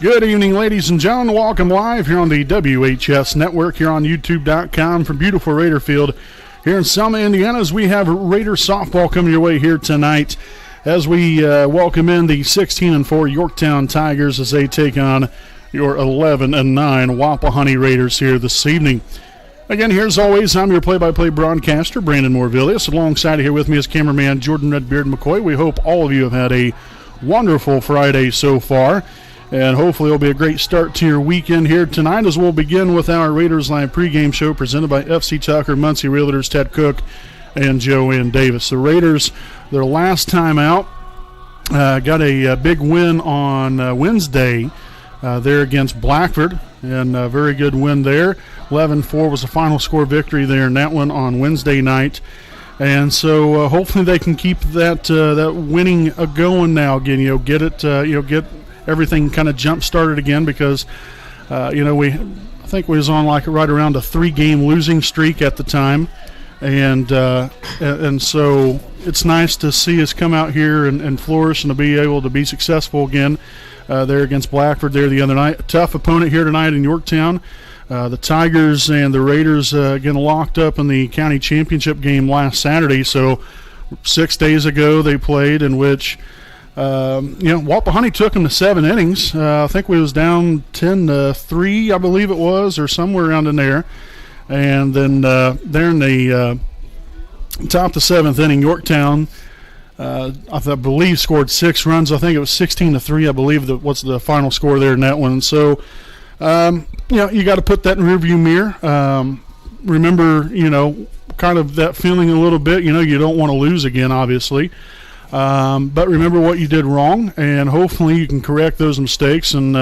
Good evening, ladies and gentlemen. Welcome live here on the WHS Network here on YouTube.com from beautiful Raider Field here in Selma, Indiana, as we have Raider softball coming your way here tonight as we welcome in the 16-4 Yorktown Tigers as they take on your 11-9 Wapahani Raiders here this evening. Again, here as always, I'm your play-by-play broadcaster, Brandon Morvillius. Alongside here with me is cameraman Jordan Redbeard McCoy. We hope all of you have had a wonderful Friday so far, and hopefully it'll be a great start to your weekend here tonight as we'll begin with our Raiders Live pregame show presented by FC Tucker, Muncie Realtors, Ted Cook, and Joanne Davis. The Raiders, their last time out, got a big win on Wednesday there against Blackford, and a very good win there. 11-4 was the final score victory there in that one on Wednesday night. And so hopefully they can keep that winning going now again. Get it, get everything kind of jump started again because, I think we was on like right around a 3-game losing streak at the time, and so it's nice to see us come out here and flourish and to be able to be successful again there against Blackford there the other night. A tough opponent here tonight in Yorktown. The Tigers and the Raiders again locked up in the county championship game last Saturday. So 6 days ago they played, in which Wapahani took them to 7 innings. I think we was down 10-3, I believe it was, or somewhere around in there. And then there in the top of the 7th inning, Yorktown, I believe, scored 6 runs. I think it was 16-3, I believe, what's the final score there in that one. So, you got to put that in rearview mirror. Remember, kind of that feeling a little bit. You don't want to lose again, obviously. But remember what you did wrong, and hopefully you can correct those mistakes and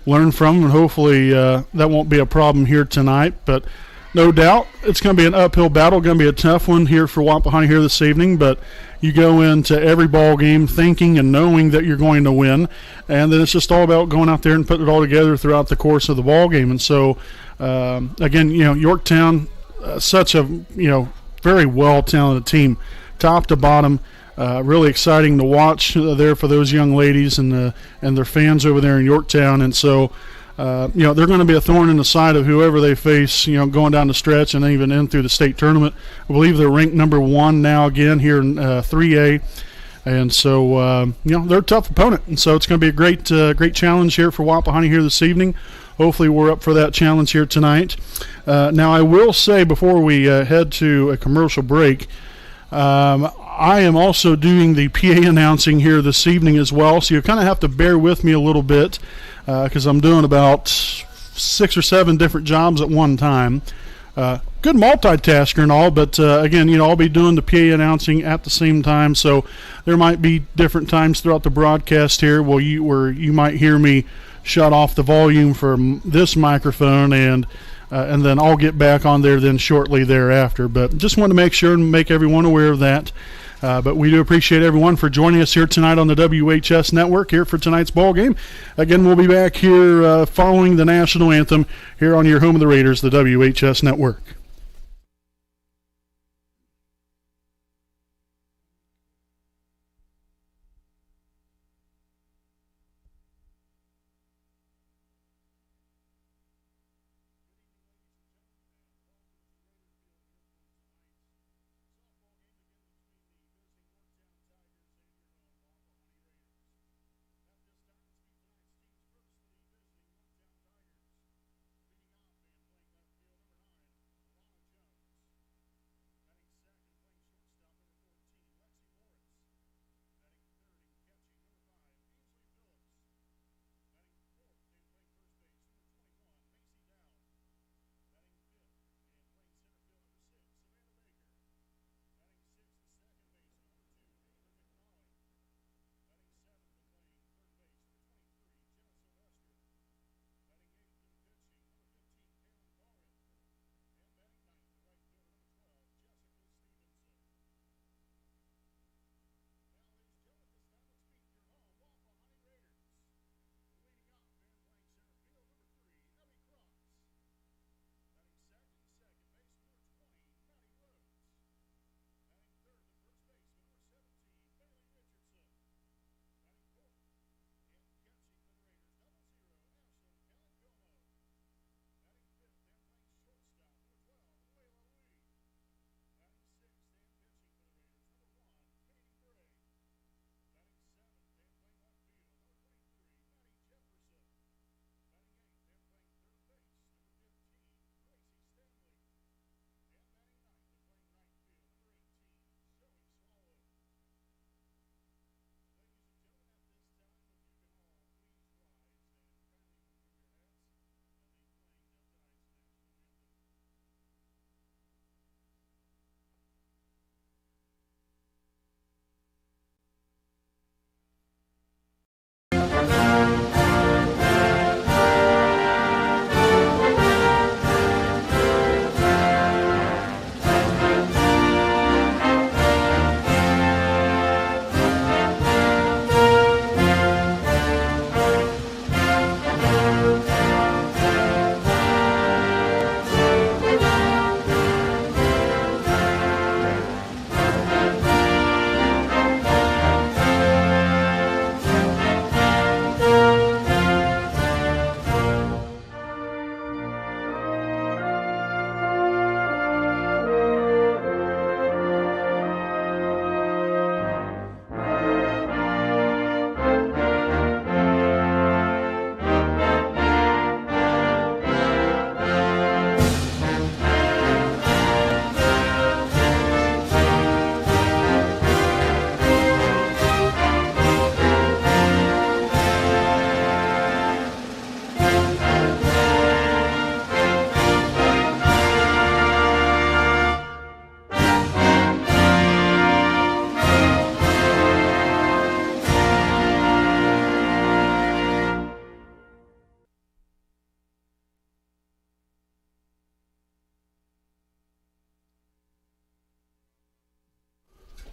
learn from them, and hopefully that won't be a problem here tonight. But no doubt it's going to be an uphill battle, going to be a tough one here for Wapahani here this evening, but you go into every ball game thinking and knowing that you're going to win, and then it's just all about going out there and putting it all together throughout the course of the ball game. And so, again, Yorktown, such a very well-talented team, top to bottom. Really exciting to watch there for those young ladies and their fans over there in Yorktown. And so, they're going to be a thorn in the side of whoever they face, going down the stretch and even in through the state tournament. I believe they're ranked number 1 now again here in 3A. And so, they're a tough opponent. And so it's going to be a great challenge here for Wapahani here this evening. Hopefully we're up for that challenge here tonight. Now, I will say before we head to a commercial break, I am also doing the PA announcing here this evening as well, so you kind of have to bear with me a little bit because I'm doing about 6 or 7 different jobs at one time. Good multitasker and all, but again, I'll be doing the PA announcing at the same time, so there might be different times throughout the broadcast here where you might hear me shut off the volume for this microphone, and then I'll get back on there then shortly thereafter. But just want to make sure and make everyone aware of that. But we do appreciate everyone for joining us here tonight on the WHS Network here for tonight's ball game. Again, we'll be back here following the national anthem here on your home of the Raiders, the WHS Network.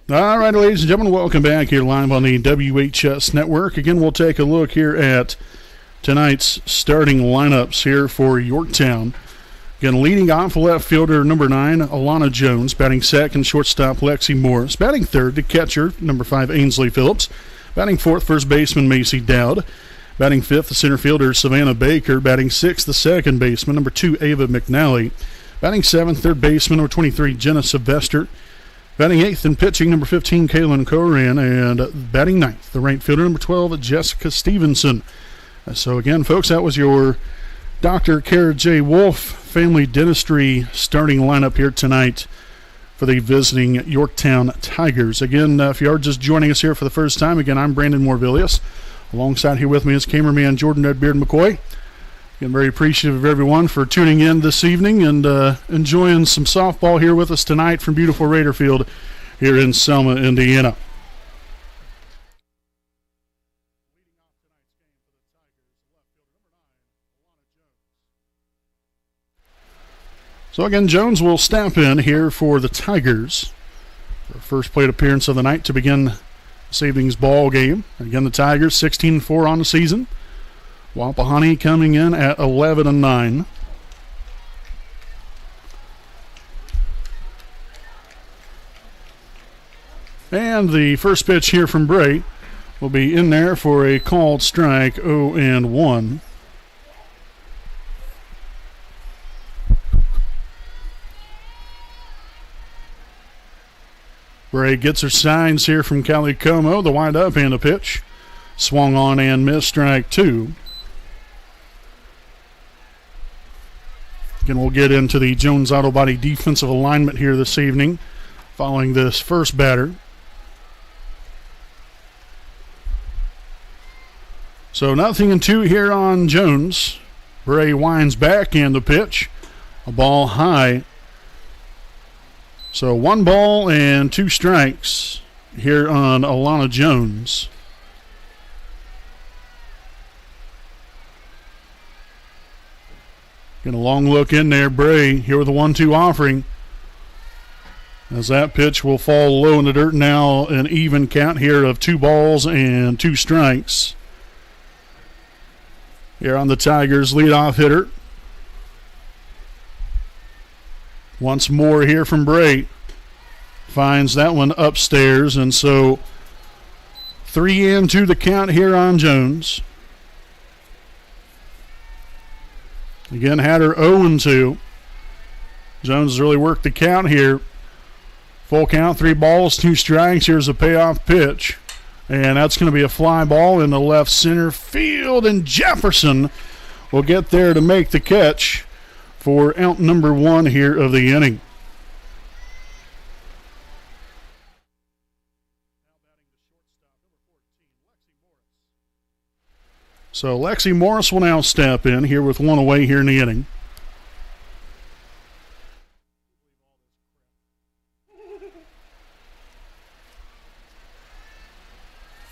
All right, ladies and gentlemen, welcome back here live on the WHS Network. Again, we'll take a look here at tonight's starting lineups here for Yorktown. Again, leading off left fielder number 9, Alana Jones. Batting second, shortstop Lexi Morris. Batting third, the catcher, number 5, Ainsley Phillips. Batting fourth, first baseman Macy Dowd. Batting fifth, the center fielder Savannah Baker. Batting sixth, the second baseman, number 2, Ava McNally. Batting seventh, third baseman, number 23, Jenna Sylvester. Batting eighth and pitching, number 15, Kaylin Coran. And batting ninth, the right fielder, number 12, Jessica Stevenson. So again, folks, that was your Dr. Kara J. Wolf Family Dentistry starting lineup here tonight for the visiting Yorktown Tigers. Again, if you are just joining us here for the first time, again, I'm Brandon Morvillius. Alongside here with me is cameraman Jordan Redbeard McCoy. I'm very appreciative of everyone for tuning in this evening and enjoying some softball here with us tonight from beautiful Raider Field here in Selma, Indiana. So again, Jones will step in here for the Tigers. Their first plate appearance of the night to begin this evening's ball game. Again, the Tigers 16-4 on the season. Wapahani coming in at 11-9. And the first pitch here from Bray will be in there for a called strike, 0-1. Bray gets her signs here from Callie Como. The wind-up and the pitch. Swung on and missed, strike 2. Again, we'll get into the Jones Auto Body defensive alignment here this evening following this first batter. So 0-2 here on Jones. Bray winds back and the pitch. A ball high. So 1 ball and 2 strikes here on Alana Jones. Get a long look in there. Bray here with a 1-2 offering. As that pitch will fall low in the dirt now, an even count here of 2 balls and 2 strikes. Here on the Tigers leadoff hitter. Once more here from Bray. Finds that one upstairs, and so 3-2 the count here on Jones. Again, had her 0-2. Jones has really worked the count here. Full count, 3 balls, 2 strikes. Here's a payoff pitch. And that's going to be a fly ball in the left center field. And Jefferson will get there to make the catch for out number 1 here of the inning. So Lexi Morris will now step in here with 1 away here in the inning.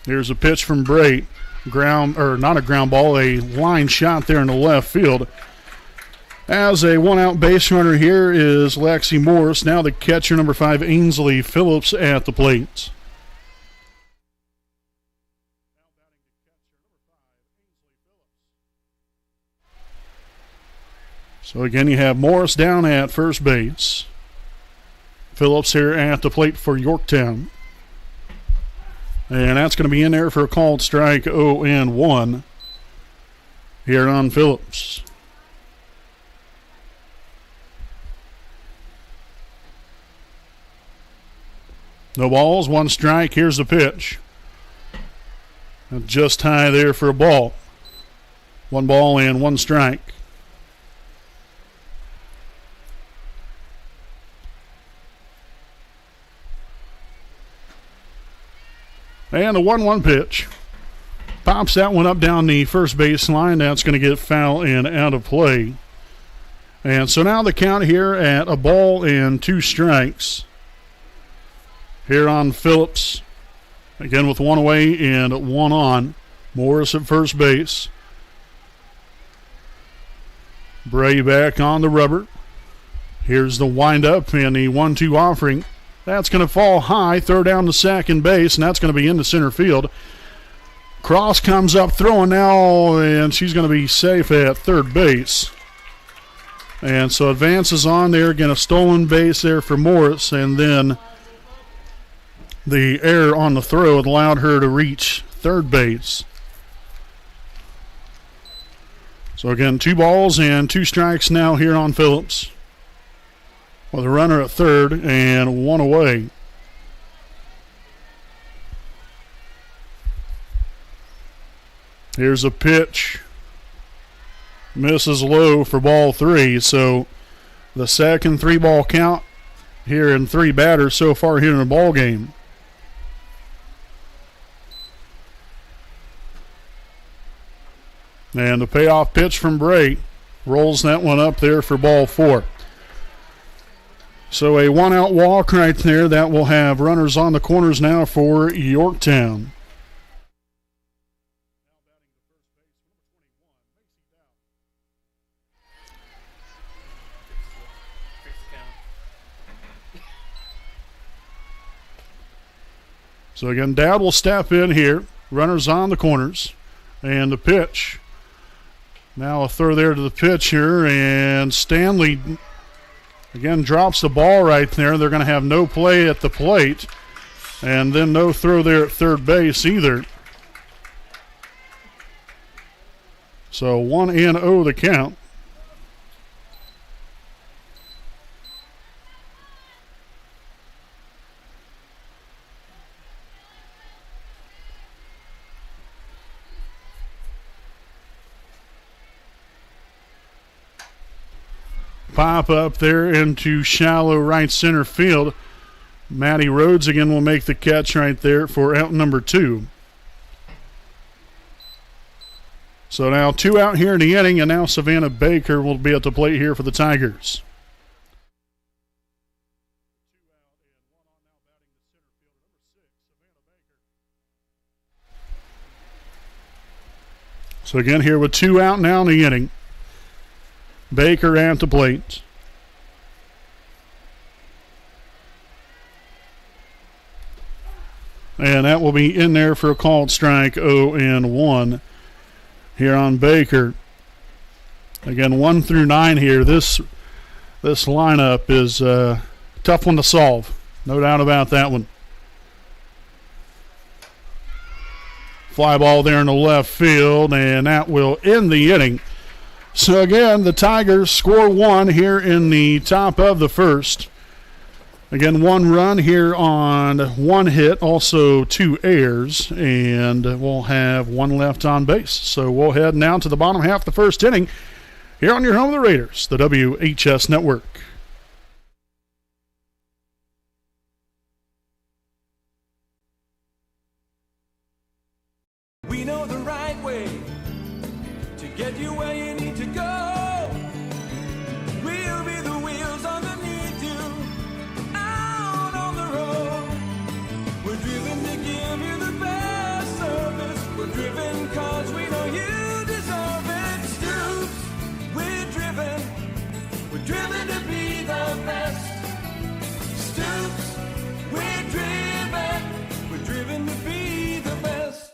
Here's a pitch from Bray. Not a ground ball, a line shot there in the left field. As a 1-out base runner here is Lexi Morris. Now the catcher, number 5, Ainsley Phillips at the plate. So again, you have Morris down at first base. Phillips here at the plate for Yorktown. And that's going to be in there for a called strike, 0-1 here on Phillips. No balls, 1 strike. Here's the pitch. Just high there for a ball. 1 ball and 1 strike. And a 1-1 pitch. Pops that one up down the first base line. That's going to get foul and out of play. And so now the count here at a ball and 2 strikes. Here on Phillips. Again with 1 away and 1 on. Morris at first base. Bray back on the rubber. Here's the windup and the 1-2 offering. That's going to fall high, throw down to second base, and that's going to be into center field. Cross comes up throwing now, and she's going to be safe at third base. And so advances on there, again a stolen base there for Morris, and then the error on the throw allowed her to reach third base. So again, 2 balls and 2 strikes now here on Phillips, with a runner at third and 1 away. Here's a pitch. Misses low for ball 3. So the second 3-ball count here in 3 batters so far here in the ball game. And the payoff pitch from Bray rolls that one up there for ball 4. So a 1-out walk right there. That will have runners on the corners now for Yorktown. So again, Dowd will step in here. Runners on the corners. And the pitch. Now a throw there to the pitcher. And Stanley again drops the ball right there. They're going to have no play at the plate. And then no throw there at third base either. So 1-0 the count. Pop up there into shallow right center field. Maddie Rhodes again will make the catch right there for out number 2. So now 2 out here in the inning, and now Savannah Baker will be at the plate here for the Tigers. So again here with 2 out now in the inning. Baker at the plate. And that will be in there for a called strike, 0-1 here on Baker. Again, 1 through 9 here. This lineup is a tough one to solve. No doubt about that one. Fly ball there in the left field, and that will end the inning. So again, the Tigers score 1 here in the top of the first. Again, 1 run here on 1 hit, also 2 errors, and we'll have 1 left on base. So we'll head now to the bottom half of the first inning here on your home of the Raiders, the WHS Network. We know the right way to get you where you need to go. We'll be the wheels underneath you, out on the road. We're driven to give you the best service. We're driven cause we know you deserve it. Stoops, we're driven to be the best. Stoops, we're driven to be the best.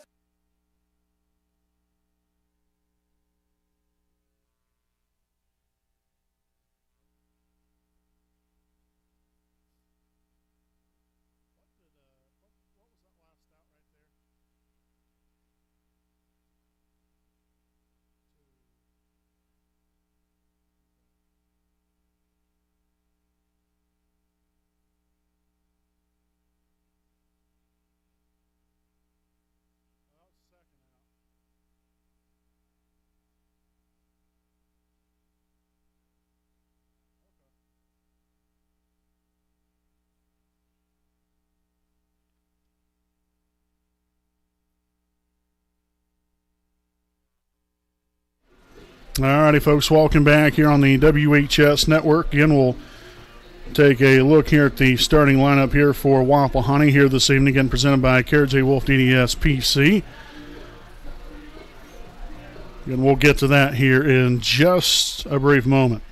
All righty, folks, welcome back here on the WHS Network. Again, we'll take a look here at the starting lineup here for Wapahani here this evening, again presented by Kara J. Wolf DDS PC. And we'll get to that here in just a brief moment.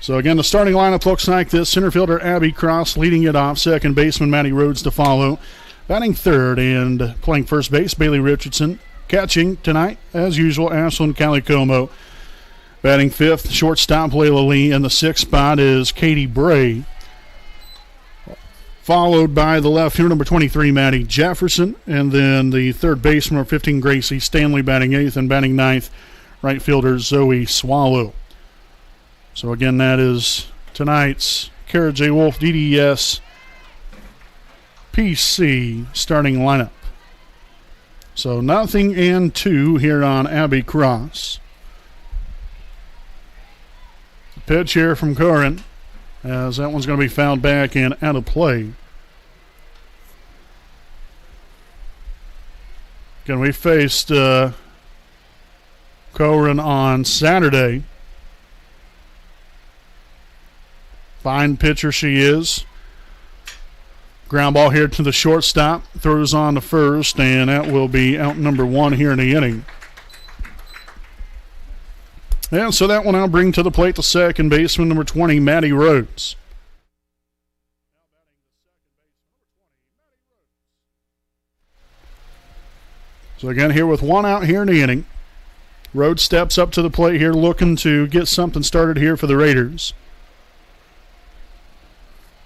So again, the starting lineup looks like this. Center fielder Abby Cross leading it off. Second baseman Maddie Rhodes to follow. Batting third and playing first base, Bailey Richardson. Catching tonight, as usual, Ashlyn Calicomo. Batting fifth, shortstop Layla Lee. And the sixth spot is Katie Bray. Followed by the left fielder, number 23, Maddie Jefferson. And then the third baseman, number 15, Gracie Stanley, batting eighth. And batting ninth, right fielder Zoe Swallow. So again, that is tonight's Kara J. Wolf DDS PC starting lineup. So 0-2 here on Abbey Cross. The pitch here from Curran, as that one's going to be fouled back and out of play. Again, we faced Curran on Saturday. Fine pitcher she is. Ground ball here to the shortstop. Throws on to first, and that will be out number one here in the inning. And so that will now bring to the plate the second baseman, number 20, Maddie Rhodes. So again, here with one out here in the inning. Rhodes steps up to the plate here looking to get something started here for the Raiders.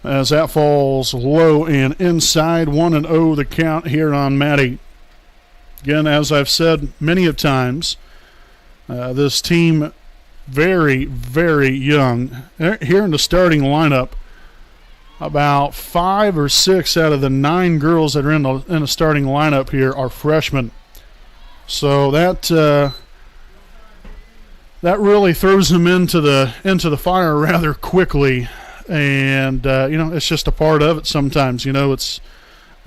As that falls low and inside, 1-0 the count here on Maddie. Again, as I've said many of times, this team very, very young. Here in the starting lineup, about 5 or 6 out of the 9 girls that are in the starting lineup here are freshmen. So that really throws them into the fire rather quickly. And, it's just a part of it sometimes. It's,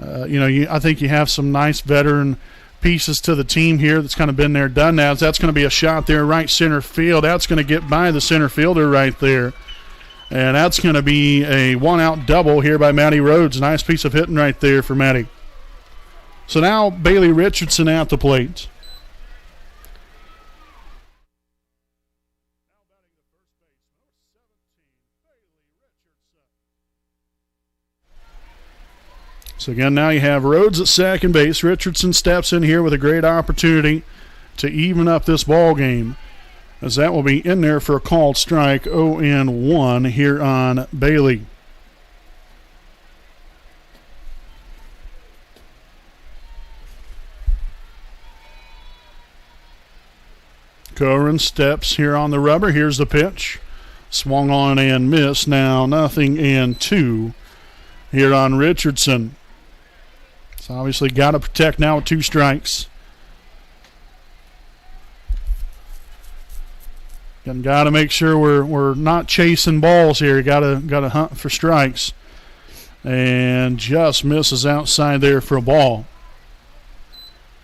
I think you have some nice veteran pieces to the team here that's kind of been there, done that. That's going to be a shot there, right center field. That's going to get by the center fielder right there. And that's going to be a one-out double here by Maddie Rhodes. Nice piece of hitting right there for Maddie. So now Bailey Richardson at the plate. So again, now you have Rhodes at second base. Richardson steps in here with a great opportunity to even up this ball game, as that will be in there for a called strike. 0-1 here on Bailey. Curran steps here on the rubber. Here's the pitch. Swung on and missed. Now 0-2 here on Richardson. So obviously got to protect now with 2 strikes. And got to make sure we're not chasing balls here. Got to hunt for strikes. And just misses outside there for a ball.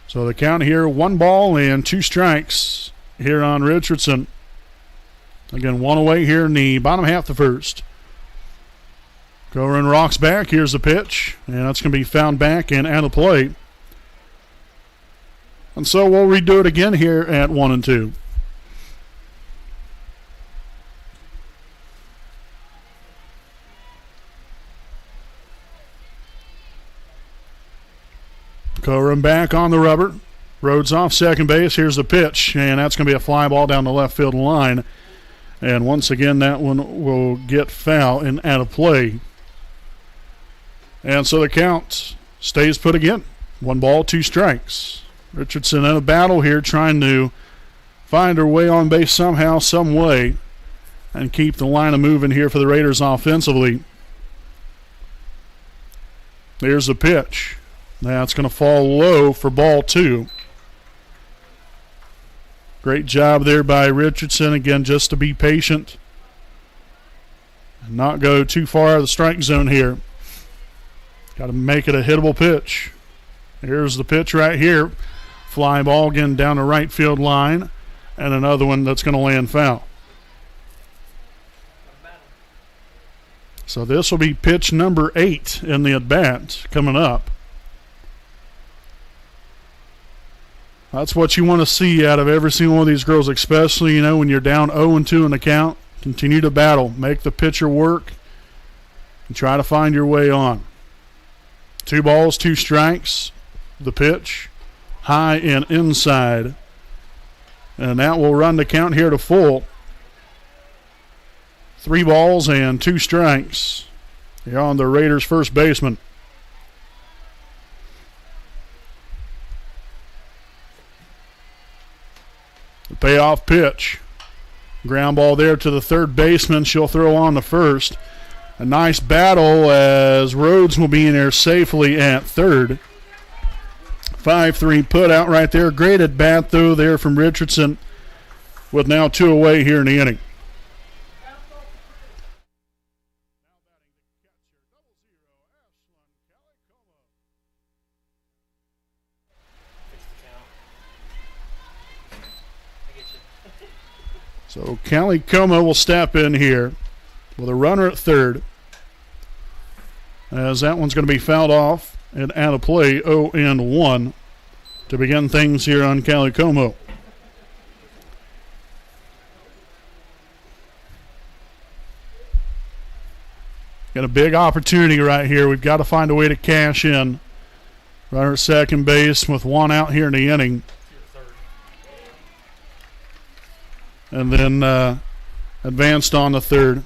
So the count here, 1 ball and 2 strikes here on Richardson. Again, 1 away here in the bottom half of the first. Curran rocks back. Here's the pitch. And that's going to be found back and out of play. And so we'll redo it again here at 1-2. Curran back on the rubber. Rhodes off second base. Here's the pitch. And that's going to be a fly ball down the left field line. And once again, that one will get foul and out of play. And so the count stays put again. 1 ball, 2 strikes. Richardson in a battle here, trying to find her way on base somehow, some way, and keep the line of moving here for the Raiders offensively. There's the pitch. That's going to fall low for ball 2. Great job there by Richardson, again, just to be patient and not go too far out of the strike zone here. Got to make it a hittable pitch. Here's the pitch right here. Fly ball again down the right field line, and another one that's going to land foul. So this will be pitch number 8 in the at-bat coming up. That's what you want to see out of every single one of these girls, especially, when you're down 0-2 in the count. Continue to battle. Make the pitcher work and try to find your way on. 2 balls, 2 strikes. The pitch high and inside. And that will run the count here to full. 3 balls and 2 strikes. Here on the Raiders' first baseman. The payoff pitch. Ground ball there to the third baseman. She'll throw on the first. A nice battle as Rhodes will be in there safely at third. 5-3 put out right there. Great at bat though there from Richardson with now 2 away here in the inning. So Callie Como will step in here with a runner at third. As that one's going to be fouled off and out of play, 0-1 to begin things here on Callie Como. Got a big opportunity right here. We've got to find a way to cash in. Runner at second base with 1 out here in the inning. And then advanced on the third.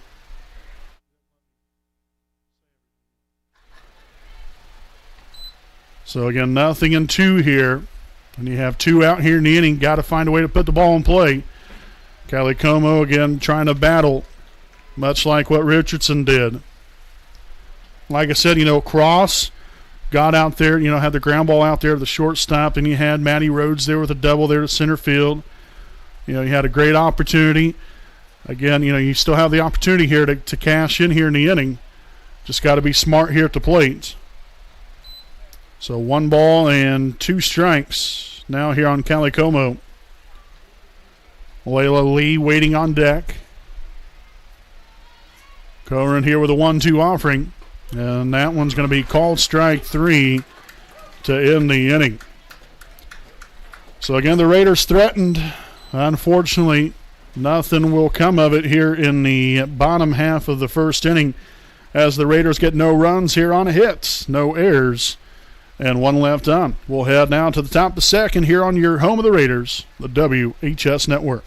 So again, nothing in 2 here. And you have 2 out here in the inning. Got to find a way to put the ball in play. Callie Como again trying to battle, much like what Richardson did. Like I said, Cross got out there, had the ground ball out there to the shortstop, and you had Maddie Rhodes there with a double there to center field. You had a great opportunity. Again, you still have the opportunity here to cash in here in the inning. Just got to be smart here at the plate. So 1 ball and 2 strikes now here on Callie Como. Layla Lee waiting on deck. Cohen here with a 1-2 offering. And that one's going to be called strike 3 to end the inning. So again, the Raiders threatened. Unfortunately, nothing will come of it here in the bottom half of the first inning as the Raiders get no runs here on hits, no errors, and 1 left on. We'll head now to the top of the second here on your home of the Raiders, the WHS Network.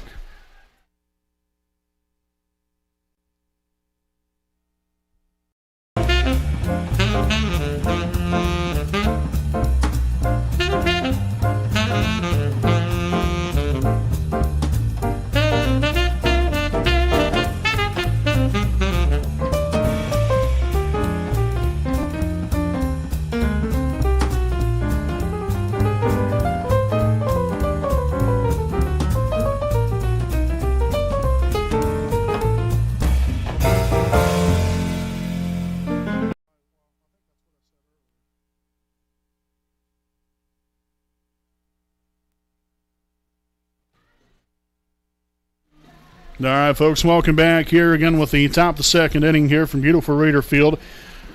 All right, folks, welcome back here again with the top of the second inning here from beautiful Raider Field.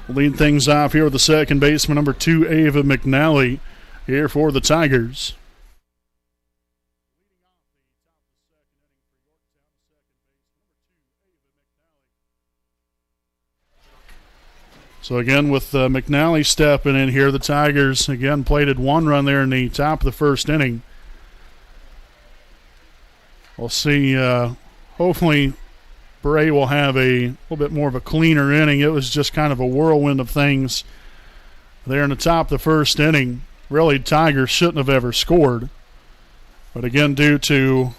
We'll lead things off here with the second baseman, number 2, Ava McNally, here for the Tigers. So again, with McNally stepping in here, the Tigers again plated 1 run there in the top of the first inning. We'll see. Hopefully, Bray will have a little bit more of a cleaner inning. It was just kind of a whirlwind of things there in the top of the first inning. Really, Tigers shouldn't have ever scored. But again, due to,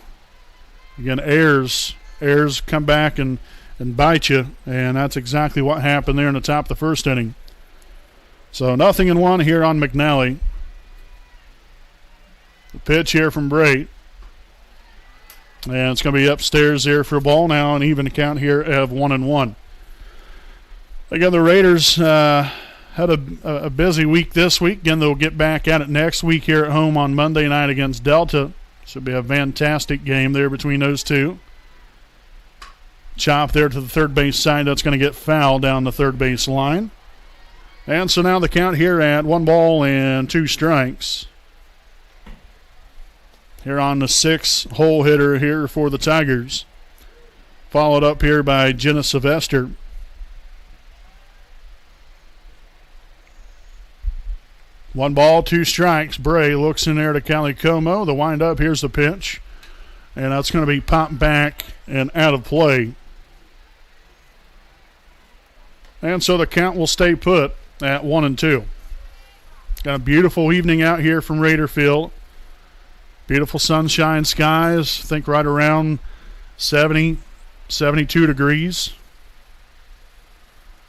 errors come back and bite you, and that's exactly what happened there in the top of the first inning. So 0-1 here on McNally. The pitch here from Bray. And it's going to be upstairs there for a ball now, an even count here of 1-1. Again, the Raiders had a busy week this week. Again, they'll get back at it next week here at home on Monday night against Delta. Should be a fantastic game there between those two. Chop there to the third base side. That's going to get fouled down the third base line. And so now the count here at 1 ball and 2 strikes. Here on the 6th hole hitter here for the Tigers. followed up here by Jenna Sylvester. One ball, two strikes. Bray looks in there to Callie Como. The windup, here's the pitch. And that's going to be popped back and out of play. And so the count will stay put at 1-2. Got a beautiful evening out here from Raider Field. Beautiful sunshine skies. I think right around 70, 72 degrees.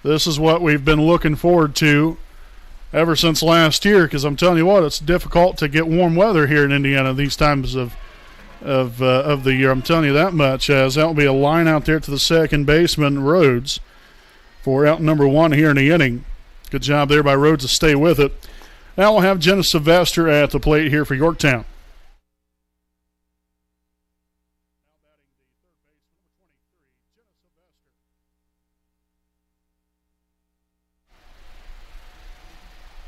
This is what we've been looking forward to ever since last year, because I'm telling you what, it's difficult to get warm weather here in Indiana these times of the year. I'm telling you that much, as that will be a line out there to the second baseman, Rhodes, for out number one here in the inning. Good job there by Rhodes to stay with it. Now we'll have Jenna Sylvester at the plate here for Yorktown.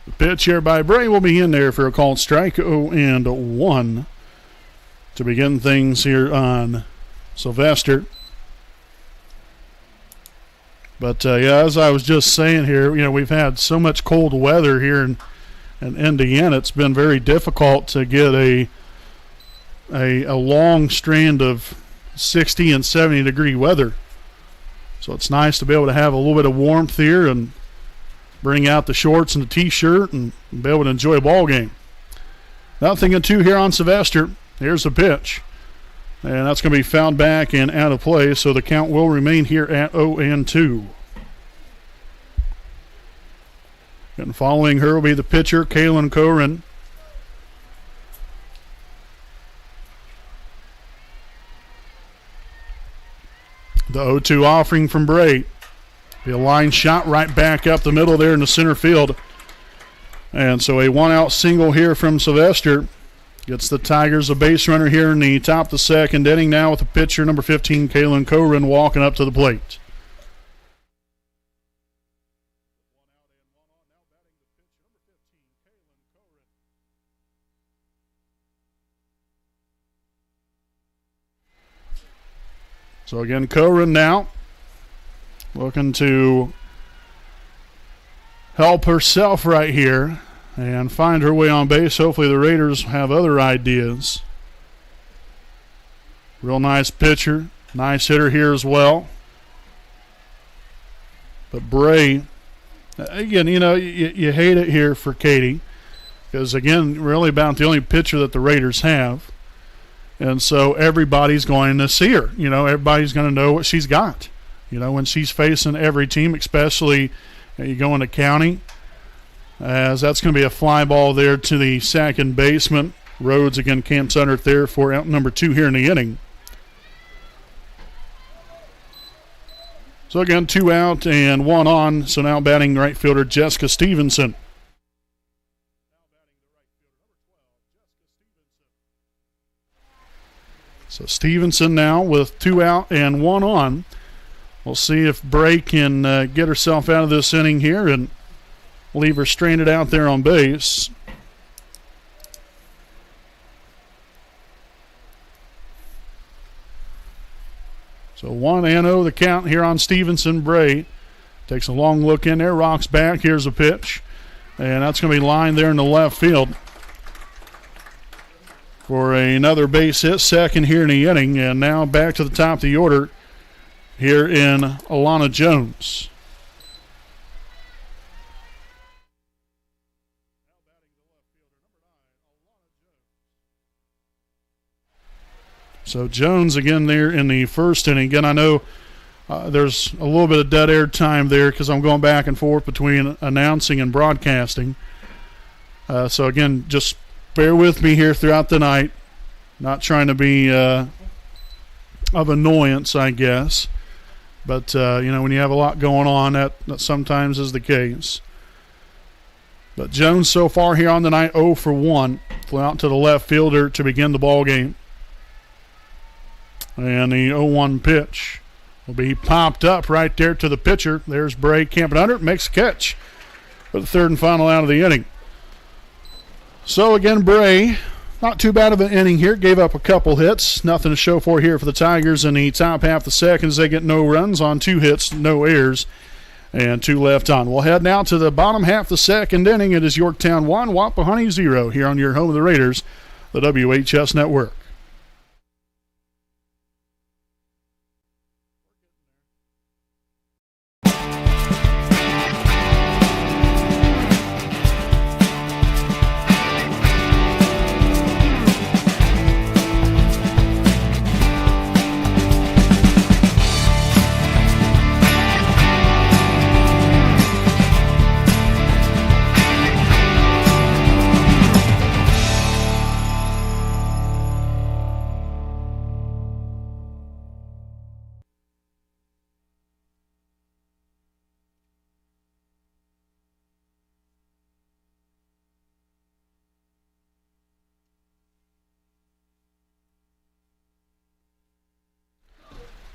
The pitch here by Bray will be in there for a called strike, 0-1 to begin things here on Sylvester. But, as I was just saying here, we've had so much cold weather here in Indiana. It's been very difficult to get a long strand of 60 and 70 degree weather. So it's nice to be able to have a little bit of warmth here and bring out the shorts and the t-shirt and be able to enjoy a ball game. 0-2 here on Sylvester. Here's the pitch. And that's going to be fouled back and out of play, so the count will remain here at 0-2. And following her will be the pitcher, Kaylin Corin. The 0-2 offering from Bray. Be a line shot right back up the middle there in the center field. And so a one-out single here from Sylvester. Gets the Tigers a base runner here in the top of the second inning now with the pitcher, number 15, Kaylin Corin, walking up to the plate. So again, Corin now looking to help herself right here and find her way on base. Hopefully the Raiders have other ideas. Real nice pitcher. Nice hitter here as well. But Bray, again, you hate it here for Katie because, again, really about the only pitcher that the Raiders have. And so everybody's going to see her. Everybody's going to know what she's got. When she's facing every team, especially you go into county, as that's going to be a fly ball there to the second baseman. Rhodes again camps under it there for out number 2 here in the inning. So again, 2 out and 1 on. So now batting right fielder Jessica Stevenson. So Stevenson now with 2 out and 1 on. We'll see if Bray can get herself out of this inning here and leave her stranded out there on base. So 1-0 the count here on Stevenson. Bray takes a long look in there, rocks back. Here's a pitch. And that's going to be lined there in the left field for another base hit, second here in the inning. And now back to the top of the order here in Alana Jones. So Jones again there in the first inning. Again, I know there's a little bit of dead air time there because I'm going back and forth between announcing and broadcasting. So again, just bear with me here throughout the night. Not trying to be of annoyance, I guess. But, when you have a lot going on, that sometimes is the case. But Jones so far here on the night, 0 for 1. Flew out to the left fielder to begin the ball game. And the 0-1 pitch will be popped up right there to the pitcher. There's Bray camping under it, makes a catch for the third and final out of the inning. So again, Bray Not too bad of an inning here. Gave up a couple hits. Nothing to show for here for the Tigers in the top half of the second as they get no runs on 2 hits, no errors, and 2 left on. We'll head now to the bottom half of the second inning. It is Yorktown 1, Wapahani 0 here on your home of the Raiders, the WHS Network.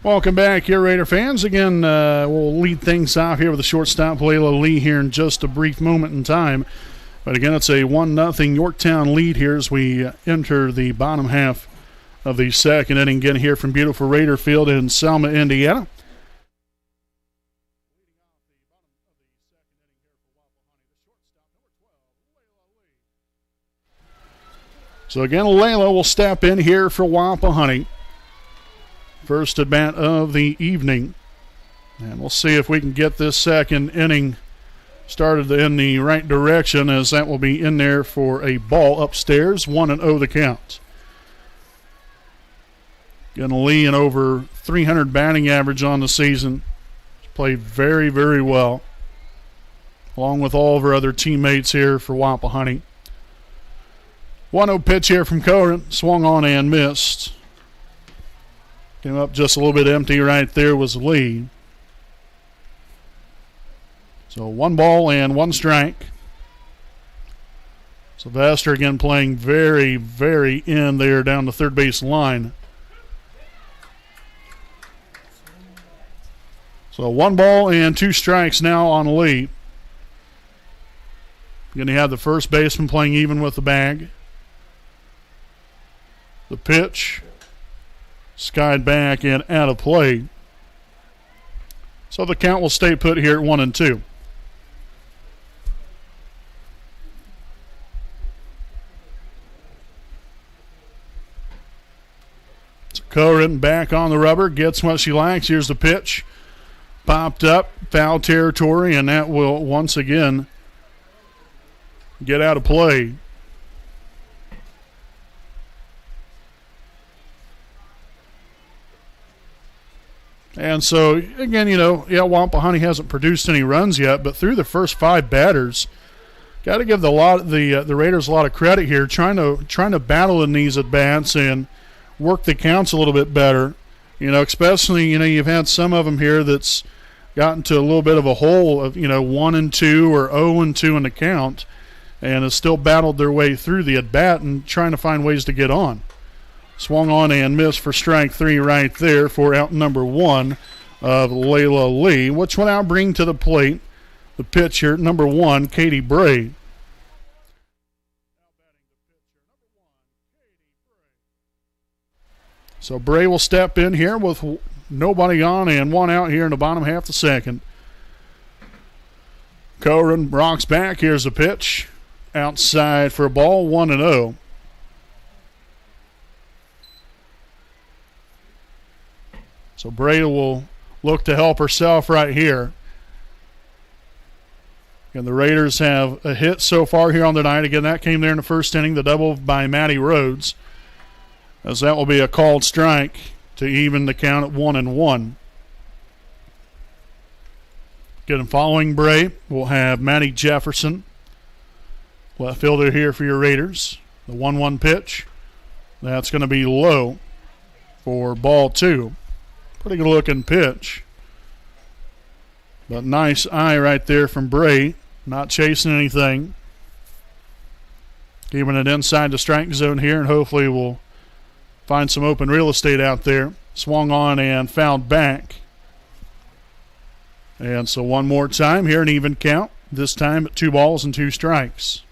Welcome back here, Raider fans. Again, we'll lead things off here with the shortstop, Layla Lee, here in just a brief moment in time. But again, it's a 1-0 Yorktown lead here as we enter the bottom half of the second inning. Again, here from beautiful Raider Field in Selma, Indiana. So again, Layla will step in here for Wapahani. First at bat of the evening. And we'll see if we can get this second inning started in the right direction, as that will be in there for a ball upstairs. 1-0 the count. Again, Lee in over 300 batting average on the season. He's played very, very well, along with all of our other teammates here for Wapahani. 1-0 pitch here from Cohen. Swung on and missed. Came up just a little bit empty right there was Lee. So 1 ball and 1 strike. Sylvester again playing very, very in there down the third base line. So 1 ball and 2 strikes now on Lee. Going to have the first baseman playing even with the bag. The pitch. Skied back and out of play. So the count will stay put here at 1-2. So Cohen back on the rubber, gets what she likes. Here's the pitch. Popped up, foul territory, and that will once again get out of play. And so, again, Wapahani hasn't produced any runs yet, but through the first 5 batters, got to give the Raiders a lot of credit here, trying to battle in these at-bats and work the counts a little bit better. Especially, you've had some of them here that's gotten to a little bit of a hole of, 1-2 or 0-2 in the count, and has still battled their way through the at-bat and trying to find ways to get on. Swung on and missed for strike 3 right there for out number 1 of Layla Lee, which will now bring to the plate the pitcher, number 1, Katie Bray. So Bray will step in here with nobody on and 1 out here in the bottom half of the second. Cohen rocks back. Here's the pitch. Outside for a ball, 1-0. So Bray will look to help herself right here. And the Raiders have a hit so far here on the night. Again, that came there in the first inning, the double by Maddie Rhodes, as that will be a called strike to even the count at 1-1. Again, following Bray, we'll have Maddie Jefferson, left fielder here for your Raiders. The 1-1 pitch, that's going to be low for ball 2. Pretty good looking pitch. But nice eye right there from Bray. Not chasing anything. Keeping it inside the strike zone here, and hopefully we'll find some open real estate out there. Swung on and fouled back. And so one more time here, an even count. This time at 2 balls and 2 strikes.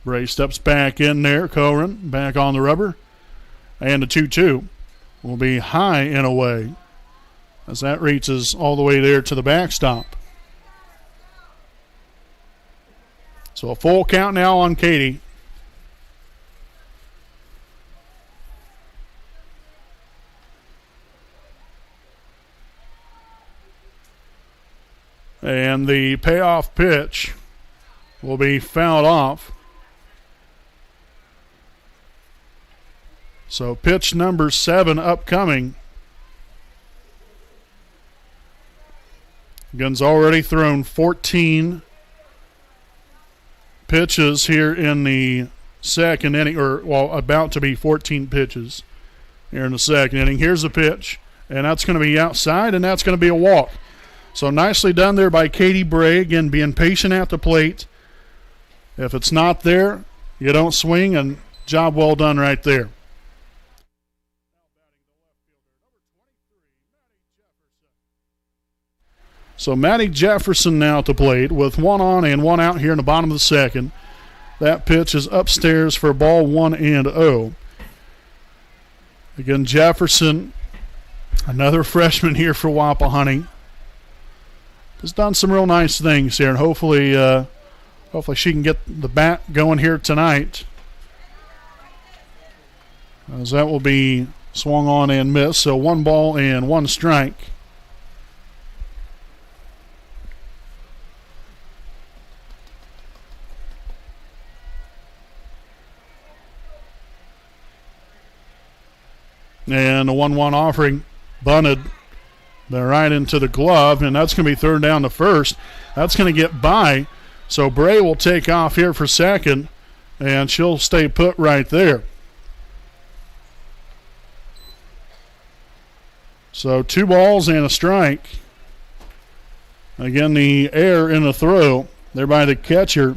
Bray steps back in there. Corin back on the rubber. And the 2-2 will be high and away as that reaches all the way there to the backstop. So a full count now on Katie. And the payoff pitch will be fouled off. So pitch number 7 upcoming. Gun's already thrown 14 pitches here in the second inning, about to be 14 pitches here in the second inning. Here's the pitch, and that's going to be outside, and that's going to be a walk. So nicely done there by Katie Bray, again being patient at the plate. If it's not there, you don't swing, and job well done right there. So Maddie Jefferson now at the plate with 1 on and 1 out here in the bottom of the second. That pitch is upstairs for ball 1-0. Again, Jefferson, another freshman here for Wapahani, has done some real nice things here, and hopefully she can get the bat going here tonight, as that will be swung on and missed. So 1 ball and 1 strike. And the 1-1 offering bunted right into the glove, and that's going to be third down to first. That's going to get by. So Bray will take off here for second, and she'll stay put right there. So 2 balls and a strike. Again, the error in the throw there by the catcher.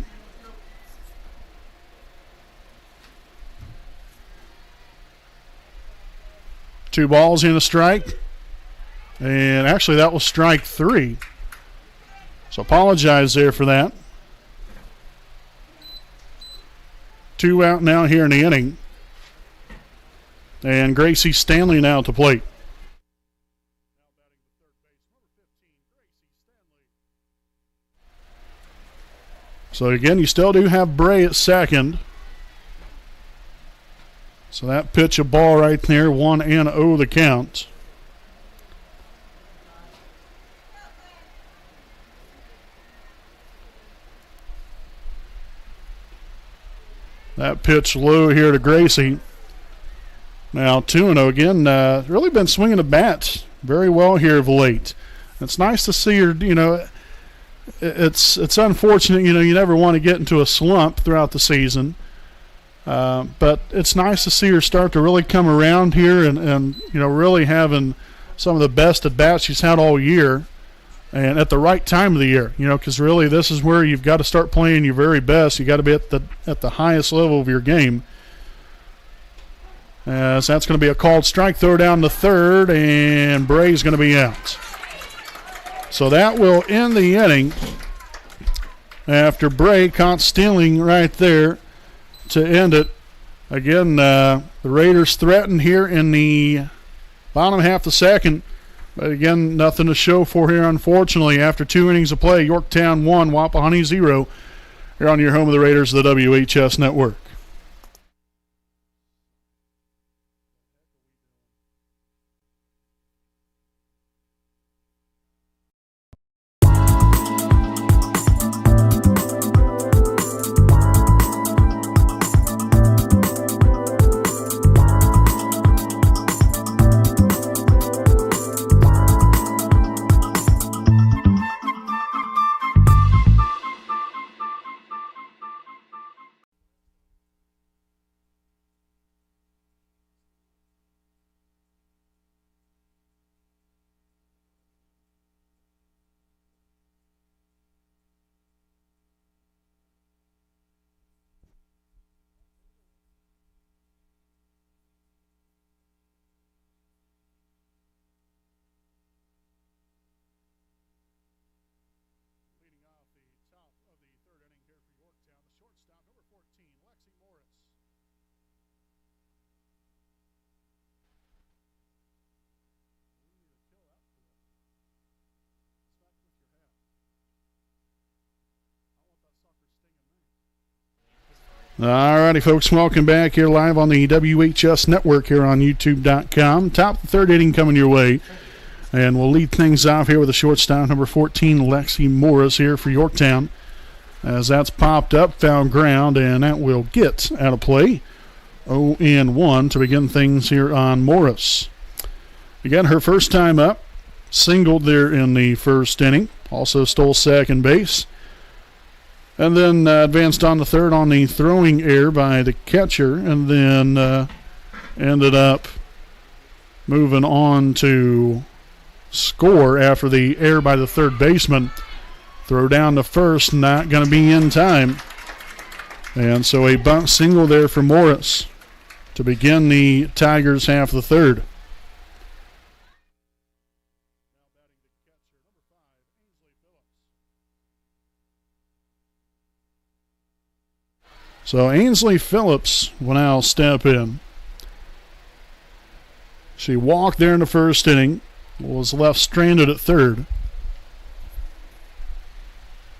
Two balls and a strike. And actually that was strike 3. So apologize there for that. 2 out now here in the inning. And Gracie Stanley now at the plate. So again, you still do have Bray at second. So that pitch a ball right there, 1-0 the count. That pitch low here to Gracie. Now 2-0 again. Really been swinging the bat very well here of late. It's nice to see her, it's unfortunate, you never want to get into a slump throughout the season. But it's nice to see her start to really come around here and really having some of the best at-bats she's had all year, and at the right time of the year, because really this is where you've got to start playing your very best. You got to be at the highest level of your game. So that's going to be a called strike, throw down to third, and Bray's going to be out. So that will end the inning after Bray caught stealing right there to end it. Again, the Raiders threaten here in the bottom half of the second. But again, nothing to show for here, unfortunately. After 2 innings of play, Yorktown 1, Wapahani 0. Here on your home of the Raiders, the WHS Network. All righty, folks, welcome back here live on the WHS Network here on YouTube.com. Top of the third inning coming your way. And we'll lead things off here with a shortstop, number 14, Lexi Morris here for Yorktown. As that's popped up, foul ground, and that will get out of play. 0-1 to begin things here on Morris. Again, her first time up, singled there in the first inning, also stole second base, and then advanced on the third on the throwing error by the catcher, and then ended up moving on to score after the error by the third baseman. Throw down to first, not going to be in time. And so a bunt single there for Morris to begin the Tigers' half of the third. So Ainsley Phillips will now step in. She walked there in the first inning, was left stranded at third.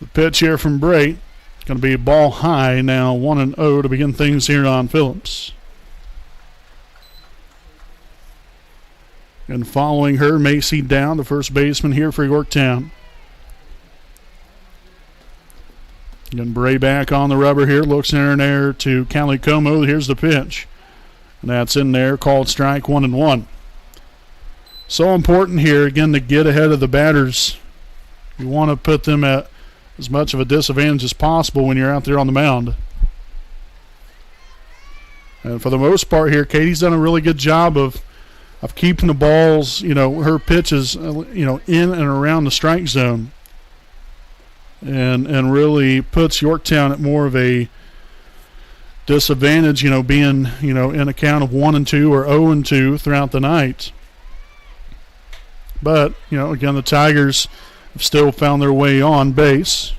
The pitch here from Bray, going to be ball high now, 1-0 to begin things here on Phillips. And following her, Macy Down, the first baseman here for Yorktown. Again, Bray back on the rubber here, looks in there to Callie Como. Here's the pitch. And that's in there, called strike 1-1. So important here, again, to get ahead of the batters. You want to put them at as much of a disadvantage as possible when you're out there on the mound. And for the most part here, Katie's done a really good job of keeping the balls, her pitches, in and around the strike zone. And really puts Yorktown at more of a disadvantage, being, in a count of 1-2 or 0-2 throughout the night. But, again, the Tigers have still found their way on base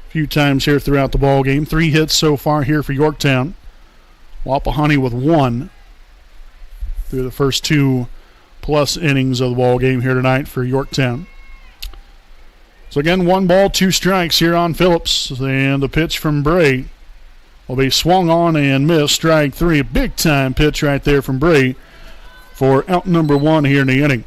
a few times here throughout the ball game. 3 hits so far here for Yorktown. Wapahani with 1 through the first 2+ innings of the ball game here tonight for Yorktown. So again, 1 ball, 2 strikes here on Phillips. And the pitch from Bray will be swung on and missed. Strike 3, a big-time pitch right there from Bray for out number 1 here in the inning.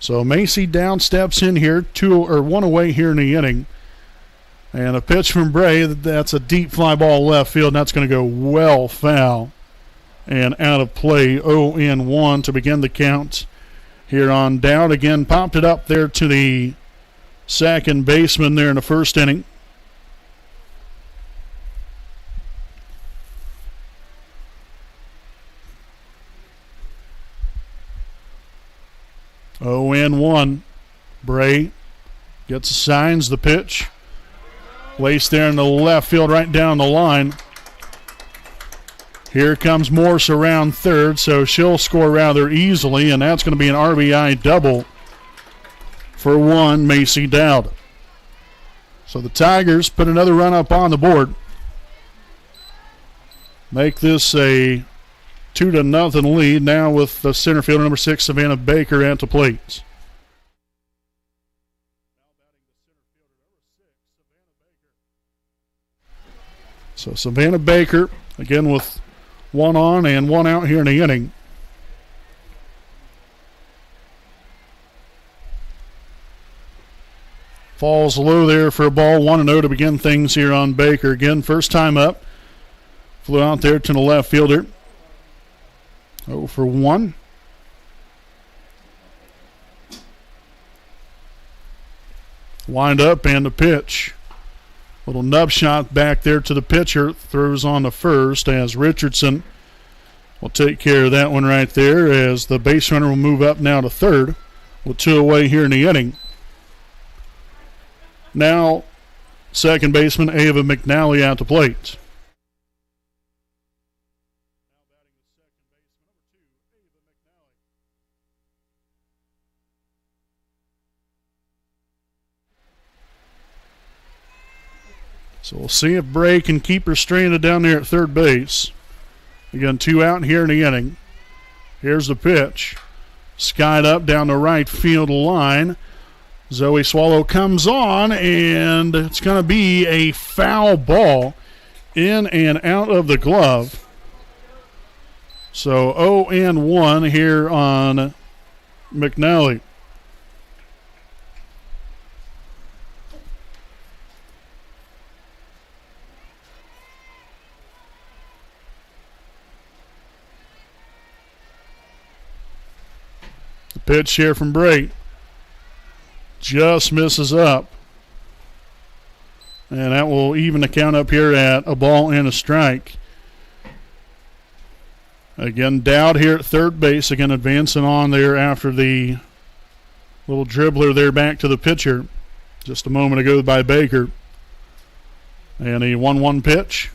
So Macy Down steps in here, 1 away here in the inning. And a pitch from Bray, that's a deep fly ball left field, and that's going to go well foul and out of play. 0-1 to begin the count here on Dowd. Again, popped it up there to the second baseman there in the first inning. Oh, and 1. Bray gets signs the pitch. Placed there in the left field, right down the line. Here comes Morse around third, so she'll score rather easily, and that's going to be an RBI double for 1, Macy Dowd. So the Tigers put another run up on the board. Make this a 2-0 lead now with the center fielder number 6, Savannah Baker, at the plate. So Savannah Baker, again with 1 on and 1 out here in the inning. Falls low there for a ball, 1-0 to begin things here on Baker. Again, first time up. Flew out there to the left fielder. 0 for 1. Wind up and the pitch. Little nub shot back there to the pitcher. Throws on the first as Richardson will take care of that one right there, as the base runner will move up now to third with 2 away here in the inning. Now, second baseman Ava McNally at the plate. So we'll see if Bray can keep her stranded down there at third base. Again, 2 out here in the inning. Here's the pitch. Skied up down the right field line. Zoe Swallow comes on, and it's going to be a foul ball in and out of the glove. So 0-1 here on McNally. The pitch here from Bray just misses up. And that will even the count up here at a ball and a strike. Again, Dowd here at third base. Again, advancing on there after the little dribbler there back to the pitcher just a moment ago by Baker. And a 1-1 pitch.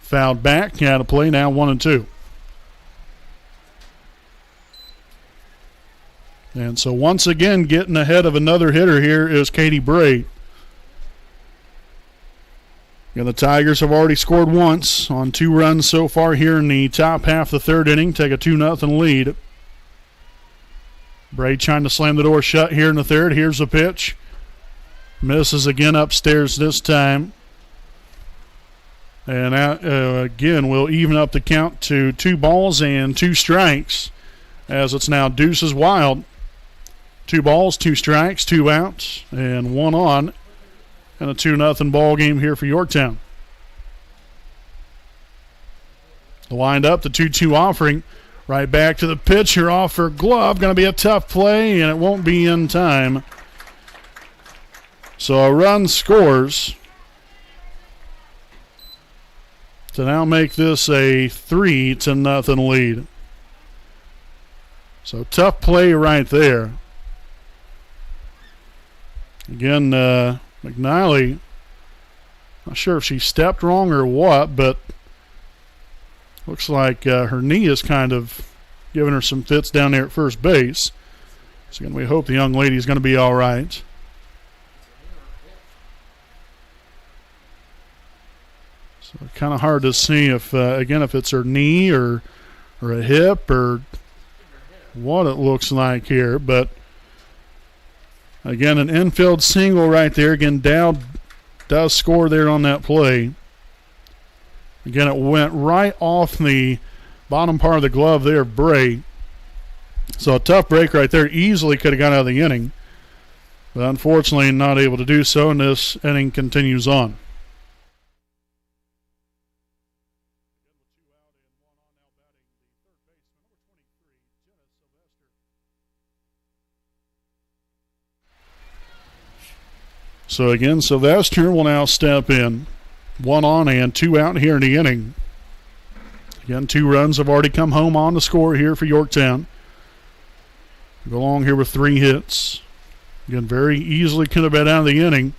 Fouled back. Out of play now, 1-2. And so once again, getting ahead of another hitter here is Katie Bray. And the Tigers have already scored once on 2 runs so far here in the top half of the third inning. Take a 2-0 lead. Bray trying to slam the door shut here in the third. Here's the pitch. Misses again upstairs this time. And that, again, will even up the count to 2 balls and 2 strikes as it's now deuces wild. 2 balls, 2 strikes, 2 outs, and 1 on. And a 2-0 ball game here for Yorktown. The wind up, the 2-2 offering. Right back to the pitcher off her glove. Going to be a tough play, and it won't be in time. So a run scores to now make this a 3-0 lead. So tough play right there. Again, McNally, not sure if she stepped wrong or what, but looks like her knee is kind of giving her some fits down there at first base. So again, we hope the young lady is going to be all right. So kind of hard to see if, again, if it's her knee or a hip or what it looks like here, but again, an infield single right there. Again, Dowd does score there on that play. Again, it went right off the bottom part of the glove there of Bray. So a tough break right there. Easily could have got out of the inning. But unfortunately not able to do so, and this inning continues on. So again, Sylvester will now step in. 1 on and 2 out here in the inning. Again, 2 runs have already come home on the score here for Yorktown. Go along here with 3 hits. Again, very easily could have been out of the inning.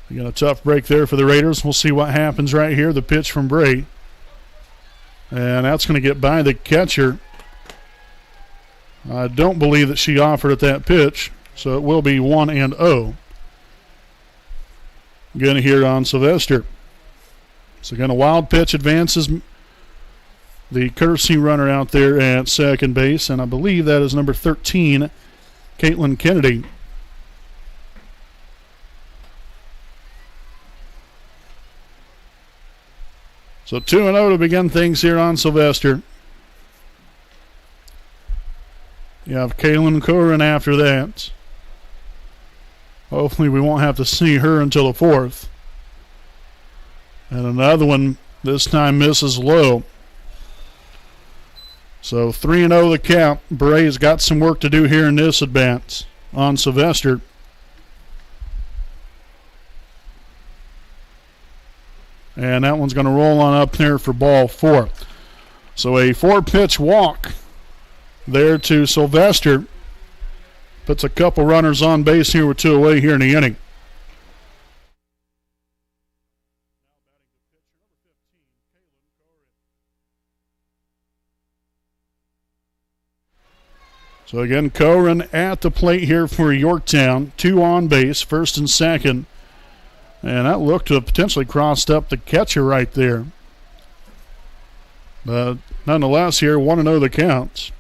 Again, a tough break there for the Raiders. We'll see what happens right here. The pitch from Bray. And that's going to get by the catcher. I don't believe that she offered at that pitch, so it will be 1-0. Again here on Sylvester. So again, a wild pitch advances the courtesy runner out there at second base, and I believe that is number 13, Caitlin Kennedy. So 2-0 to begin things here on Sylvester. You have Kaylin Curran after that. Hopefully we won't have to see her until the 4th. And another one, this time misses low. So 3-0 the count. Bray's got some work to do here in this at-bat on Sylvester. And that one's going to roll on up there for ball 4. So a 4-pitch walk there to Sylvester. Puts a couple runners on base here with 2 away here in the inning. So again, Curran at the plate here for Yorktown. 2 on base, first and second. And that looked to have potentially crossed up the catcher right there. But nonetheless here, 1-0 the counts.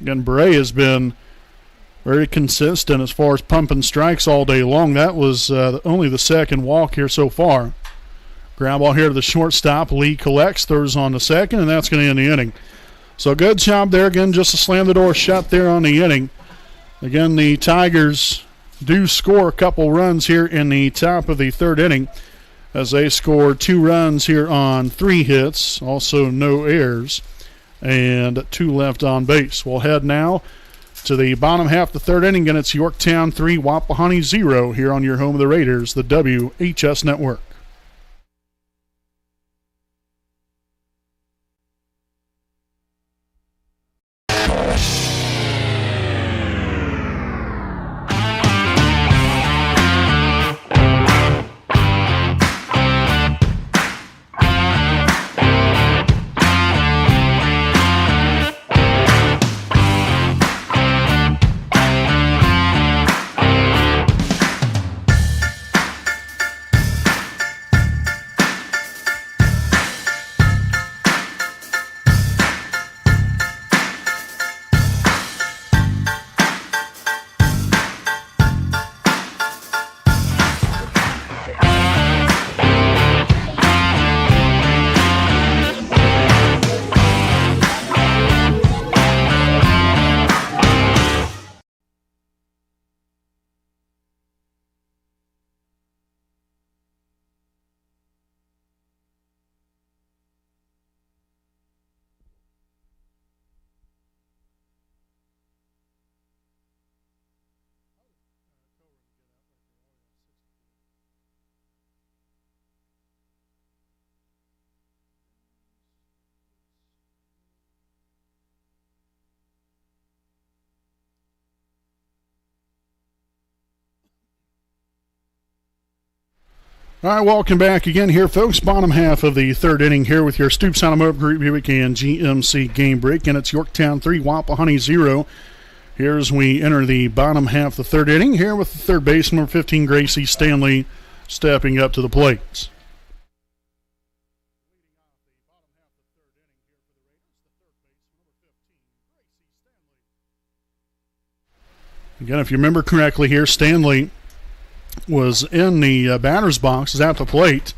Again, Bray has been very consistent as far as pumping strikes all day long. That was only the second walk here so far. Ground ball here to the shortstop. Lee collects, throws on the second, and that's going to end the inning. So good job there again, just to slam the door shut there on the inning. Again, the Tigers do score a couple runs here in the top of the third inning as they score 2 runs here on 3 hits, also no errors, and 2 left on base. We'll head now to the bottom half of the third inning, and it's Yorktown 3, Wapahani 0 here on your home of the Raiders, the WHS Network. All right, welcome back again here, folks. Bottom half of the third inning here with your Stoops Automotive Group Buick and GMC game break, and it's Yorktown 3, Wapahani 0. Here as we enter the bottom half of the third inning here with the third baseman, number 15, Gracie Stanley, stepping up to the plate. Again, if you remember correctly here, Stanley was in the batter's box, is at the plate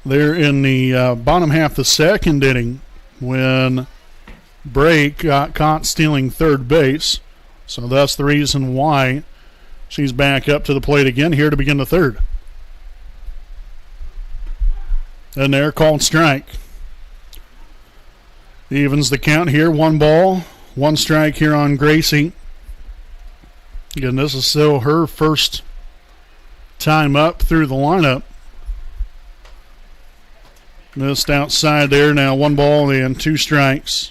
there in the bottom half of the second inning when Bray got caught stealing third base. So that's the reason why she's back up to the plate again here to begin the third. And there, called strike. Evens the count here, 1 ball, 1 strike here on Gracie. Again, this is still her first time up through the lineup. Missed outside there. Now 1 ball and 2 strikes.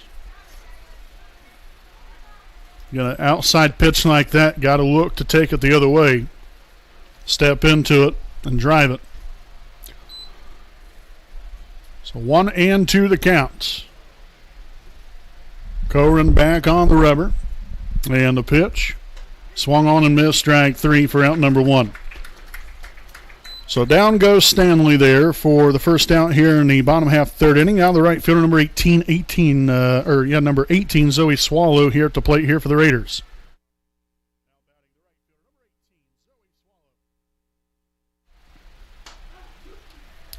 Got an outside pitch like that, got to look to take it the other way. Step into it and drive it. So 1-2 the count. Coren back on the rubber. And the pitch. Swung on and missed, strike 3 for out number 1. So down goes Stanley there for the first out here in the bottom half third inning. Out of the right fielder, number 18, number 18, Zoe Swallow here at the plate here for the Raiders.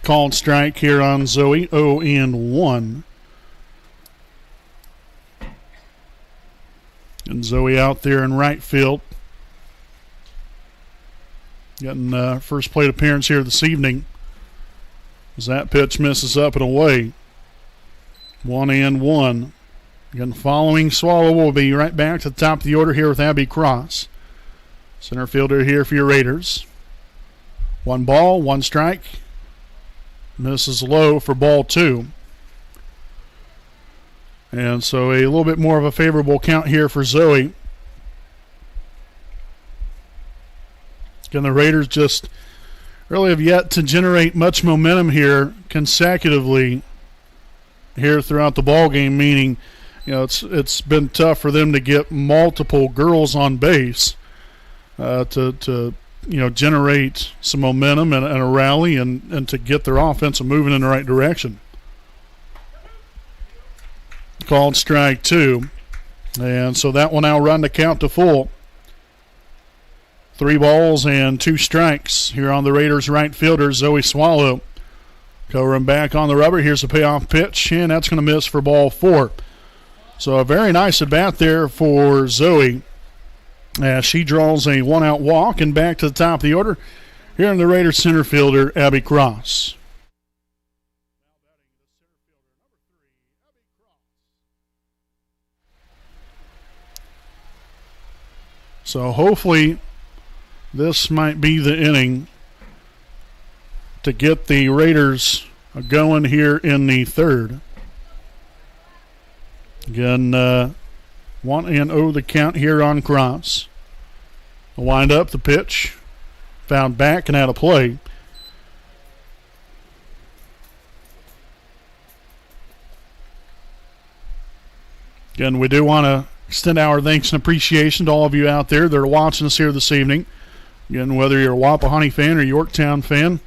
Called strike here on Zoe, 0-1. And Zoe out there in right field. Getting first plate appearance here this evening. As that pitch misses up and away. 1-1. Again, following Swallow will be right back to the top of the order here with Abby Cross. Center fielder here for your Raiders. 1 ball, 1 strike. Misses low for ball 2. And so a little bit more of a favorable count here for Zoe. Again, the Raiders just really have yet to generate much momentum here consecutively here throughout the ball game, meaning it's been tough for them to get multiple girls on base to generate some momentum and a rally and to get their offense moving in the right direction. Called strike 2. And so that will now run the count to full. 3 balls and 2 strikes here on the Raiders' right fielder, Zoe Swallow. Covering back on the rubber. Here's a payoff pitch, and that's going to miss for ball 4. So a very nice at bat there for Zoe as she draws a 1-out walk. And back to the top of the order here in the Raiders center fielder, Abby Cross. So hopefully this might be the inning to get the Raiders going here in the third. Again, 1-0 the count here on Cross. The wind up, the pitch, found back and out of play. Again, we do want to extend our thanks and appreciation to all of you out there that are watching us here this evening. Again, whether you're a Wapahani fan or a Yorktown fan,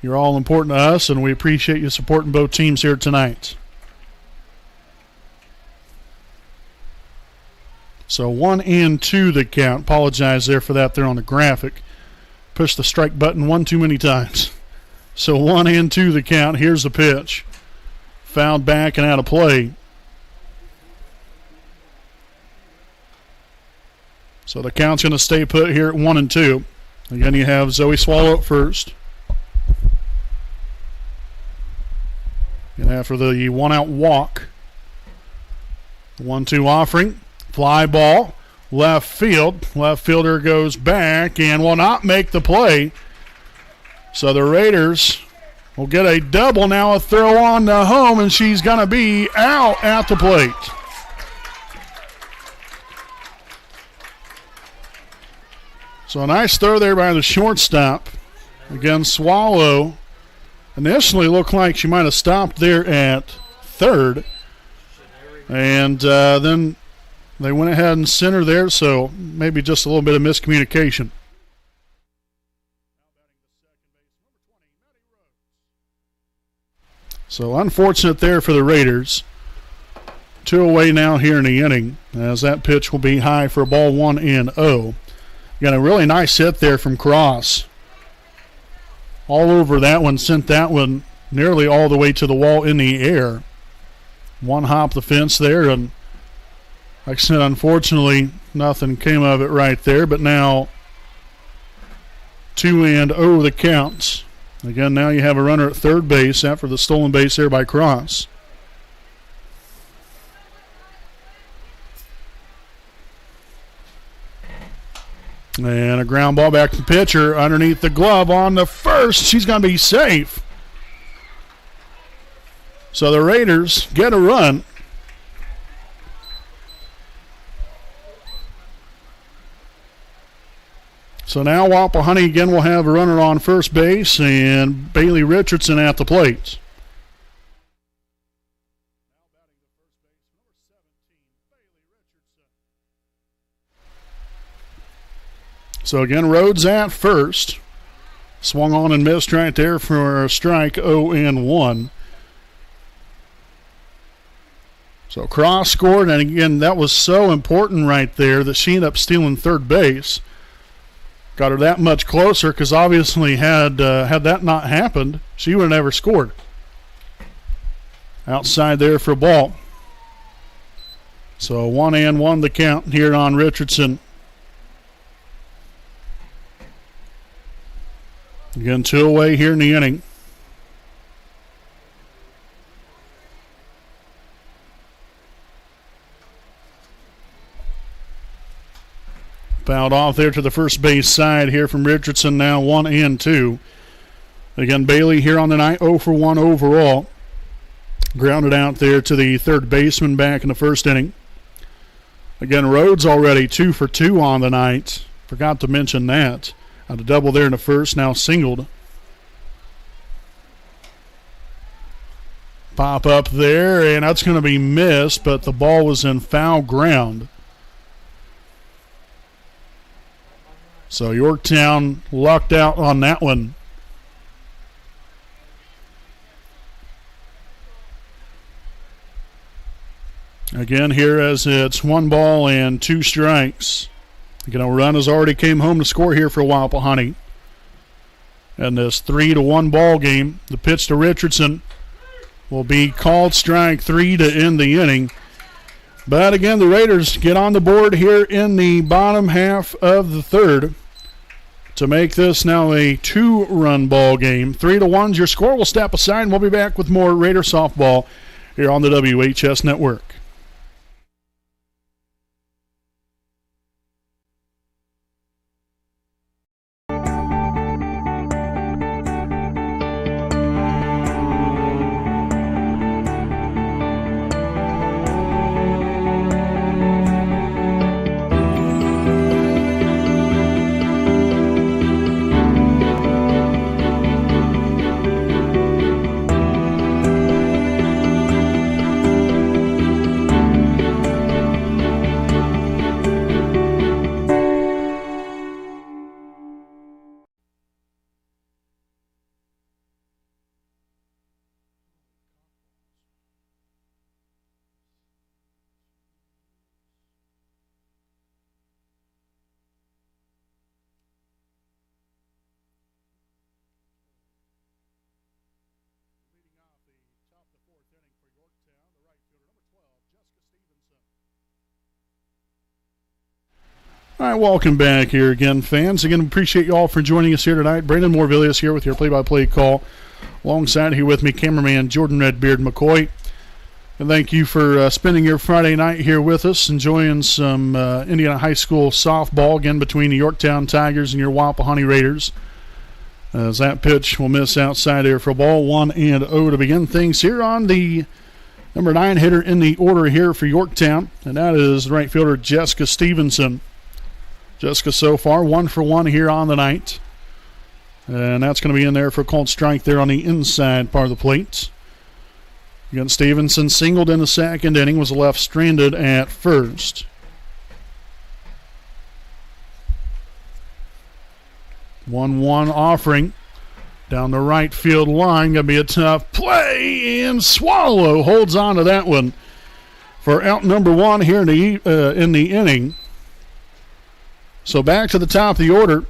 you're all important to us, and we appreciate you supporting both teams here tonight. So 1-2 the count. Apologize there for that there on the graphic. Push the strike button one too many times. So 1-2 the count. Here's the pitch. Fouled back and out of play. So the count's going to stay put here at 1-2. Again, you have Zoe Swallow at first. And after the 1-out walk, 1-2 offering. Fly ball, left field. Left fielder goes back and will not make the play. So the Raiders will get a double now, a throw on to home, and she's going to be out at the plate. So a nice throw there by the shortstop. Again, Swallow initially looked like she might have stopped there at third. And then they went ahead and centered there, so maybe just a little bit of miscommunication. So unfortunate there for the Raiders. 2 away now here in the inning, as that pitch will be high for ball 1-0. Got a really nice hit there from Cross. All over that one, sent that one nearly all the way to the wall in the air. One hop the fence there, and like I said, unfortunately, nothing came of it right there, but now 2-0 the counts. Again, now you have a runner at third base after the stolen base there by Cross. And a ground ball back to the pitcher underneath the glove on the first. She's going to be safe. So the Raiders get a run. So now Wapahani again will have a runner on first base and Bailey Richardson at the plate. So again, Rhodes at first. Swung on and missed right there for a strike, 0-1. So Cross scored, and again, that was so important right there that she ended up stealing third base. Got her that much closer because obviously had that not happened, she would have never scored. Outside there for a ball. So 1-1 the count here on Richardson. Again, 2 away here in the inning. Fouled off there to the first base side here from Richardson, now 1-2. Again, Bailey here on the night, 0 for 1 overall. Grounded out there to the third baseman back in the first inning. Again, Rhodes already 2 for 2 on the night. Forgot to mention that. Had a double there in the first, now singled. Pop up there, and that's going to be missed, but the ball was in foul ground. So Yorktown lucked out on that one. Again here as it's 1 ball and 2 strikes. Again, a run has already came home to score here for Wapahani. And this 3-1 ball game, the pitch to Richardson will be called strike 3 to end the inning. But again, the Raiders get on the board here in the bottom half of the third to make this now a 2-run ball game. 3-1's your score. We'll step aside and we'll be back with more Raider softball here on the WHS Network. All right, welcome back here again, fans. Again, appreciate you all for joining us here tonight. Brandon Morvillius here with your play-by-play call. Alongside here with me, cameraman Jordan Redbeard McCoy. And thank you for spending your Friday night here with us, enjoying some Indiana High School softball, again, between the Yorktown Tigers and your Wapahani Raiders. As that pitch will miss outside here for a ball, 1-0 to begin things here on the number 9 hitter in the order here for Yorktown, and that is right fielder Jessica Stevenson. Jessica so far 1 for 1 here on the night. And that's going to be in there for a called strike there on the inside part of the plate. Again, Stevenson singled in the second inning, was left stranded at first. 1-1 offering down the right field line. Going to be a tough play, and Swallow holds on to that one for out number 1 here in the inning. So back to the top of the order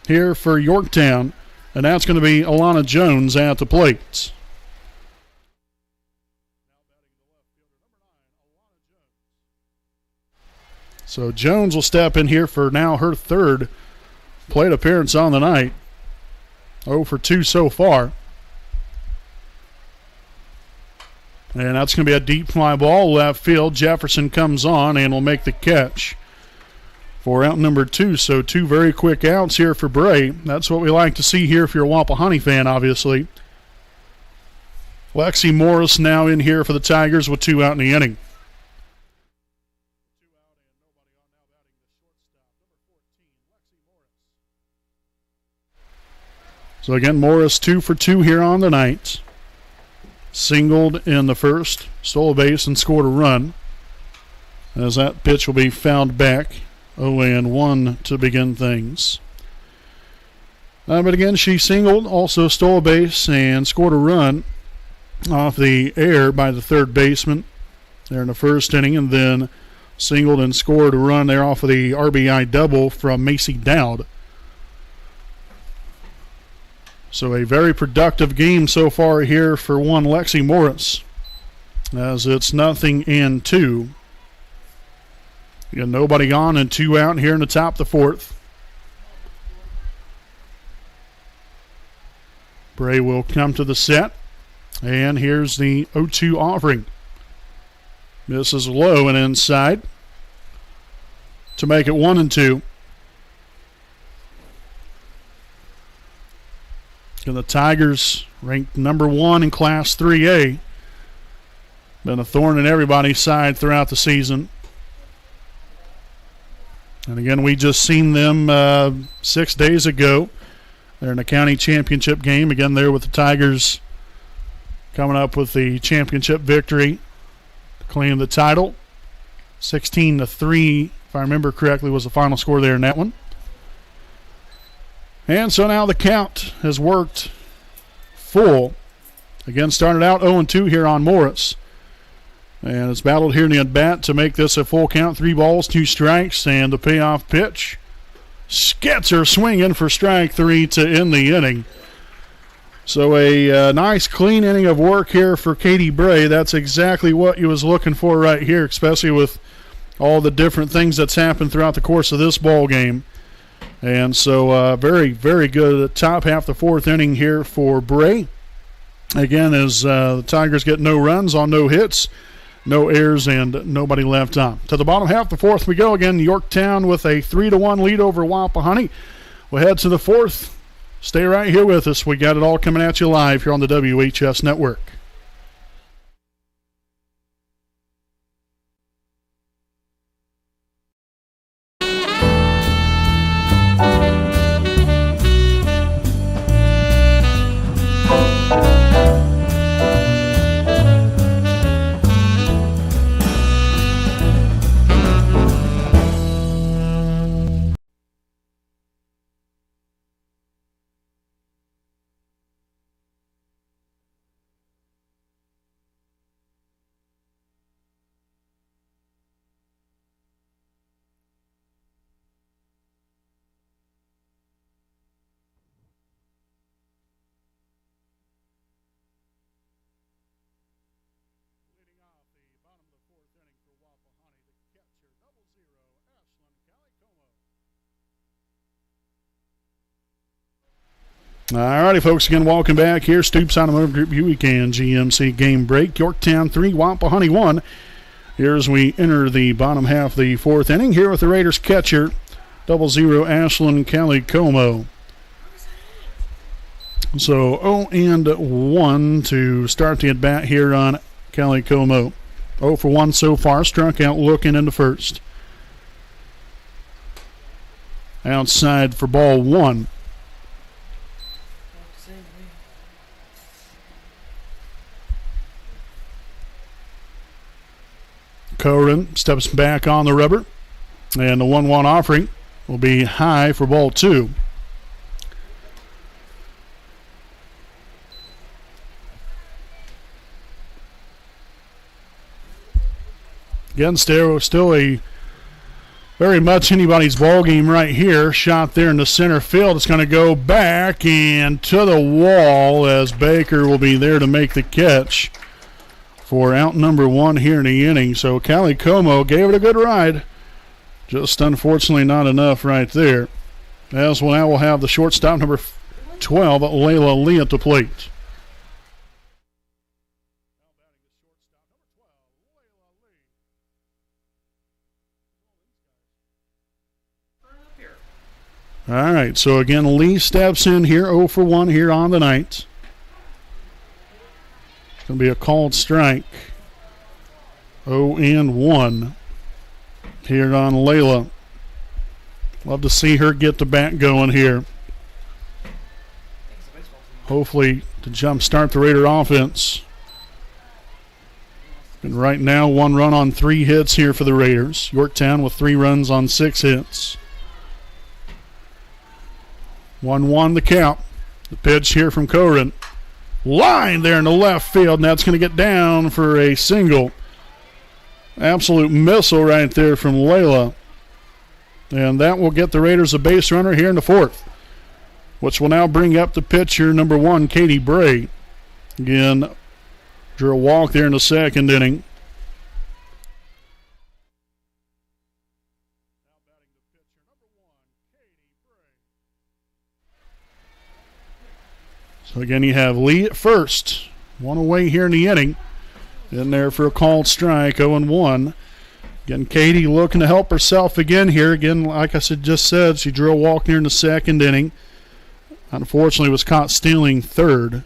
here for Yorktown, and that's going to be Alana Jones at the plate. So Jones will step in here for now her third plate appearance on the night. 0 for 2 so far. And that's going to be a deep fly ball left field. Jefferson comes on and will make the catch for out number 2. So 2 very quick outs here for Bray. That's what we like to see here if you're a Wapahani fan, obviously. Lexi Morris now in here for the Tigers with 2 out in the inning. So again, Morris 2 for 2 here on the night. Singled in the first, stole a base and scored a run. As that pitch will be fouled back. 0-1 to begin things. But again, she singled, also stole a base, and scored a run off the air by the third baseman there in the first inning, and then singled and scored a run there off of the RBI double from Macy Dowd. So a very productive game so far here for one Lexi Morris, as it's 0-2. You got nobody on and 2 out here in the top of the fourth. Bray will come to the set. And here's the 0-2 offering. Misses low and inside to make it 1-2. And the Tigers ranked number 1 in Class 3A. Been a thorn in everybody's side throughout the season. And again, we just seen them 6 days ago. They're in a county championship game. Again, there with the Tigers coming up with the championship victory to claim the title. 16-3, if I remember correctly, was the final score there in that one. And so now the count has worked full. Again, started out 0-2 here on Morris. And it's battled here in the at-bat to make this a full count. 3 balls, 2 strikes, and the payoff pitch. Sketzer swinging for strike 3 to end the inning. So a nice clean inning of work here for Katie Bray. That's exactly what you was looking for right here, especially with all the different things that's happened throughout the course of this ball game. And so very, very good top half the 4th inning here for Bray. Again, as the Tigers get no runs on no hits, no errors, and nobody left on. To the bottom half the 4th we go again. Yorktown with a 3-1 lead over Wapahani. We'll head to the 4th. Stay right here with us. We got it all coming at you live here on the WHS Network. All righty, folks. Again, welcome back here. Stoops Automotive Group Buick and GMC game break. Yorktown 3, Wapahani 1. Here as we enter the bottom half of the 4th inning. Here with the Raiders catcher, 00 Ashlyn Calicomo. So 0-1 to start the at-bat here on Calicomo. 0 for 1 so far. Struck out looking into first. Outside for ball 1. Corin steps back on the rubber, and the 1-1 offering will be high for ball 2. Again, still a very much anybody's ball game right here. Shot there in the center field. It's going to go back and to the wall as Baker will be there to make the catch for out number 1 here in the inning. So Calicomo gave it a good ride. Just unfortunately not enough right there. As well, now we'll have the shortstop, number 12, Layla Lee at the plate. All right, so again, Lee steps in here, 0 for 1 here on the night. Going to be a called strike. 0-1 here on Layla. Love to see her get the bat going here. Hopefully to jumpstart the Raider offense. And right now, 1 run on 3 hits here for the Raiders. Yorktown with 3 runs on 6 hits. 1-1 the count. The pitch here from Corin. Line there in the left field, and that's going to get down for a single. Absolute missile right there from Layla. And that will get the Raiders a base runner here in the 4th, which will now bring up the pitcher, number 1, Katie Bray. Again, drew a walk there in the 2nd inning. So again, you have Lee at first. 1 away here in the inning. In there for a called strike, 0-1. Again, Katie looking to help herself again here. Again, like I just said, she drew a walk here in the 2nd inning. Unfortunately, was caught stealing 3rd,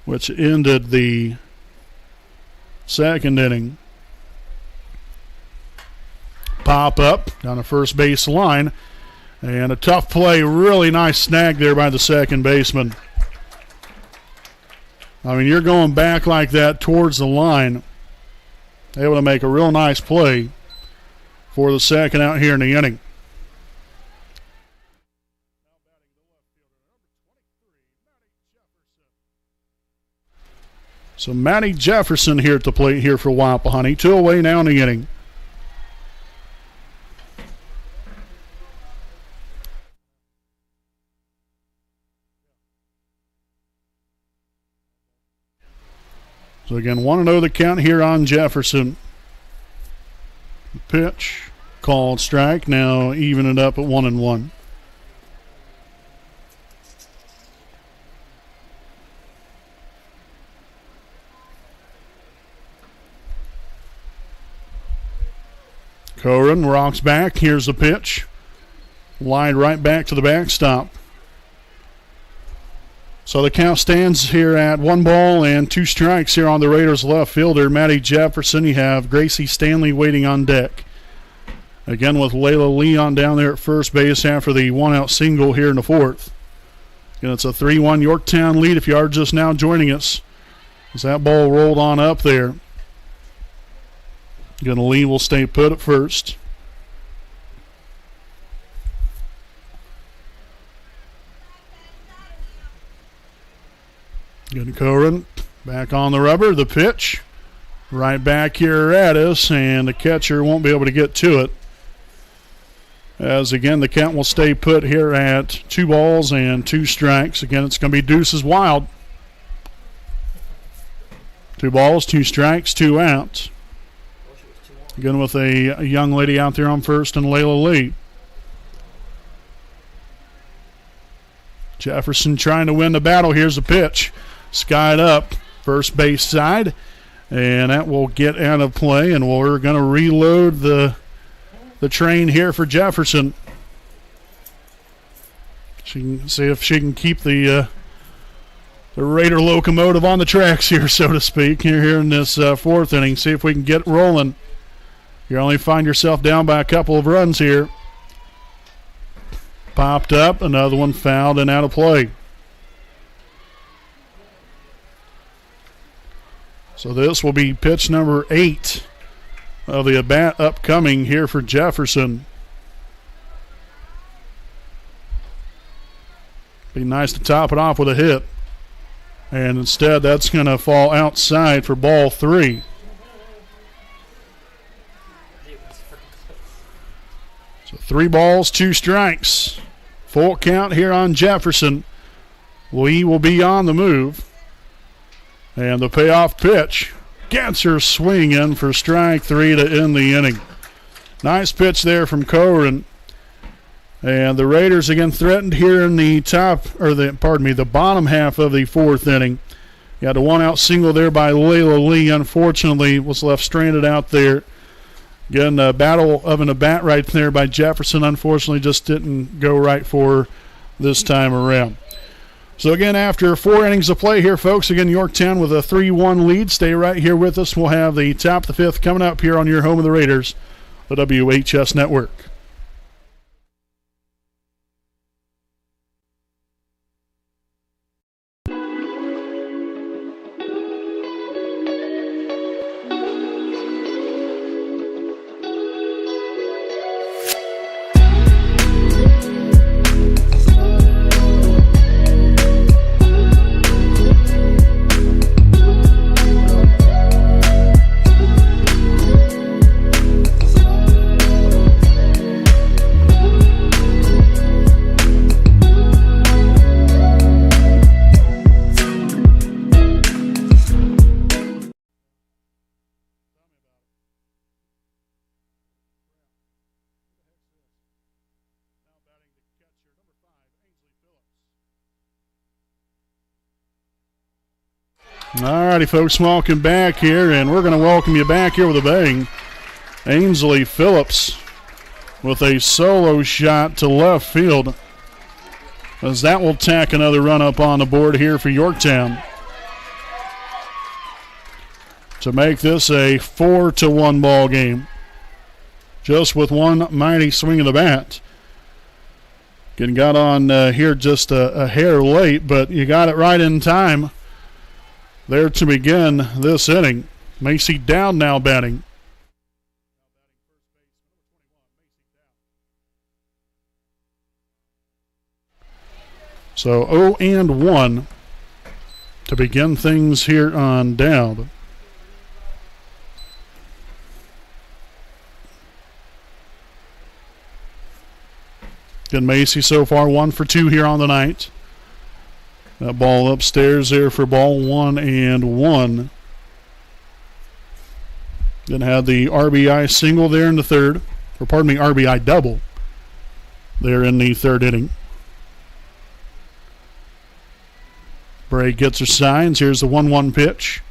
which ended the 2nd inning. Pop up down the first base line. And a tough play, really nice snag there by the second baseman. I mean, you're going back like that towards the line. Able to make a real nice play for the second out here in the inning. So Matty Jefferson here at the plate here for Wapahani. 2 away now in the inning. So again, 1-0 the count here on Jefferson. Pitch, called strike. Now even it up at 1-1. Corin rocks back. Here's the pitch. Lined right back to the backstop. So the count stands here at 1-2 strikes here on the Raiders left fielder, Matty Jefferson. You have Gracie Stanley waiting on deck. Again with Layla Leon down there at first base after the 1-out single here in the 4th. Again, it's a 3-1 Yorktown lead if you are just now joining us. As that ball rolled on up there. Again, Lee will stay put at first. Good Corin back on the rubber. The pitch right back here at us, and the catcher won't be able to get to it. As again, the count will stay put here at 2-2 strikes. Again, it's going to be Deuces Wild. 2 strikes, 2 outs. Again, with a young lady out there on first and Layla Lee. Jefferson trying to win the battle. Here's the pitch. Skied up, first base side, and that will get out of play, and we're going to reload the train here for Jefferson. She can see if she can keep the Raider locomotive on the tracks here, so to speak, here in this 4th inning. See if we can get rolling. You only find yourself down by a couple of runs here. Popped up, another one fouled and out of play. So this will be pitch number 8 of the at-bat upcoming here for Jefferson. Be nice to top it off with a hit. And instead that's going to fall outside for ball 3. So 3-2 strikes. Full count here on Jefferson. Lee will be on the move. And the payoff pitch gets her swing in for strike 3 to end the inning. Nice pitch there from Corin. And the Raiders again threatened here in the the bottom half of the 4th inning. You had a 1-out single there by Layla Lee. Unfortunately, was left stranded out there. Again, a battle of an at-bat right there by Jefferson. Unfortunately, just didn't go right for her this time around. So again, after 4 innings of play here, folks, again, Yorktown with a 3-1 lead. Stay right here with us. We'll have the top of the 5th coming up here on your home of the Raiders, the WHS Network. All righty, folks, welcome back here, and we're going to welcome you back here with a bang. Ainsley Phillips with a solo shot to left field, as that will tack another run up on the board here for Yorktown to make this a 4-1 ball game. Just with one mighty swing of the bat. Getting got on here just a hair late, but you got it right in time there to begin this inning. Macy Dowd now batting. So 0-1 to begin things here on Dowd. Again, Macy so far 1 for 2 here on the night. That ball upstairs there for ball 1-1. Then had the RBI single there in the third, or pardon me, RBI double there in the third inning. Bray gets her signs. Here's the 1-1 pitch.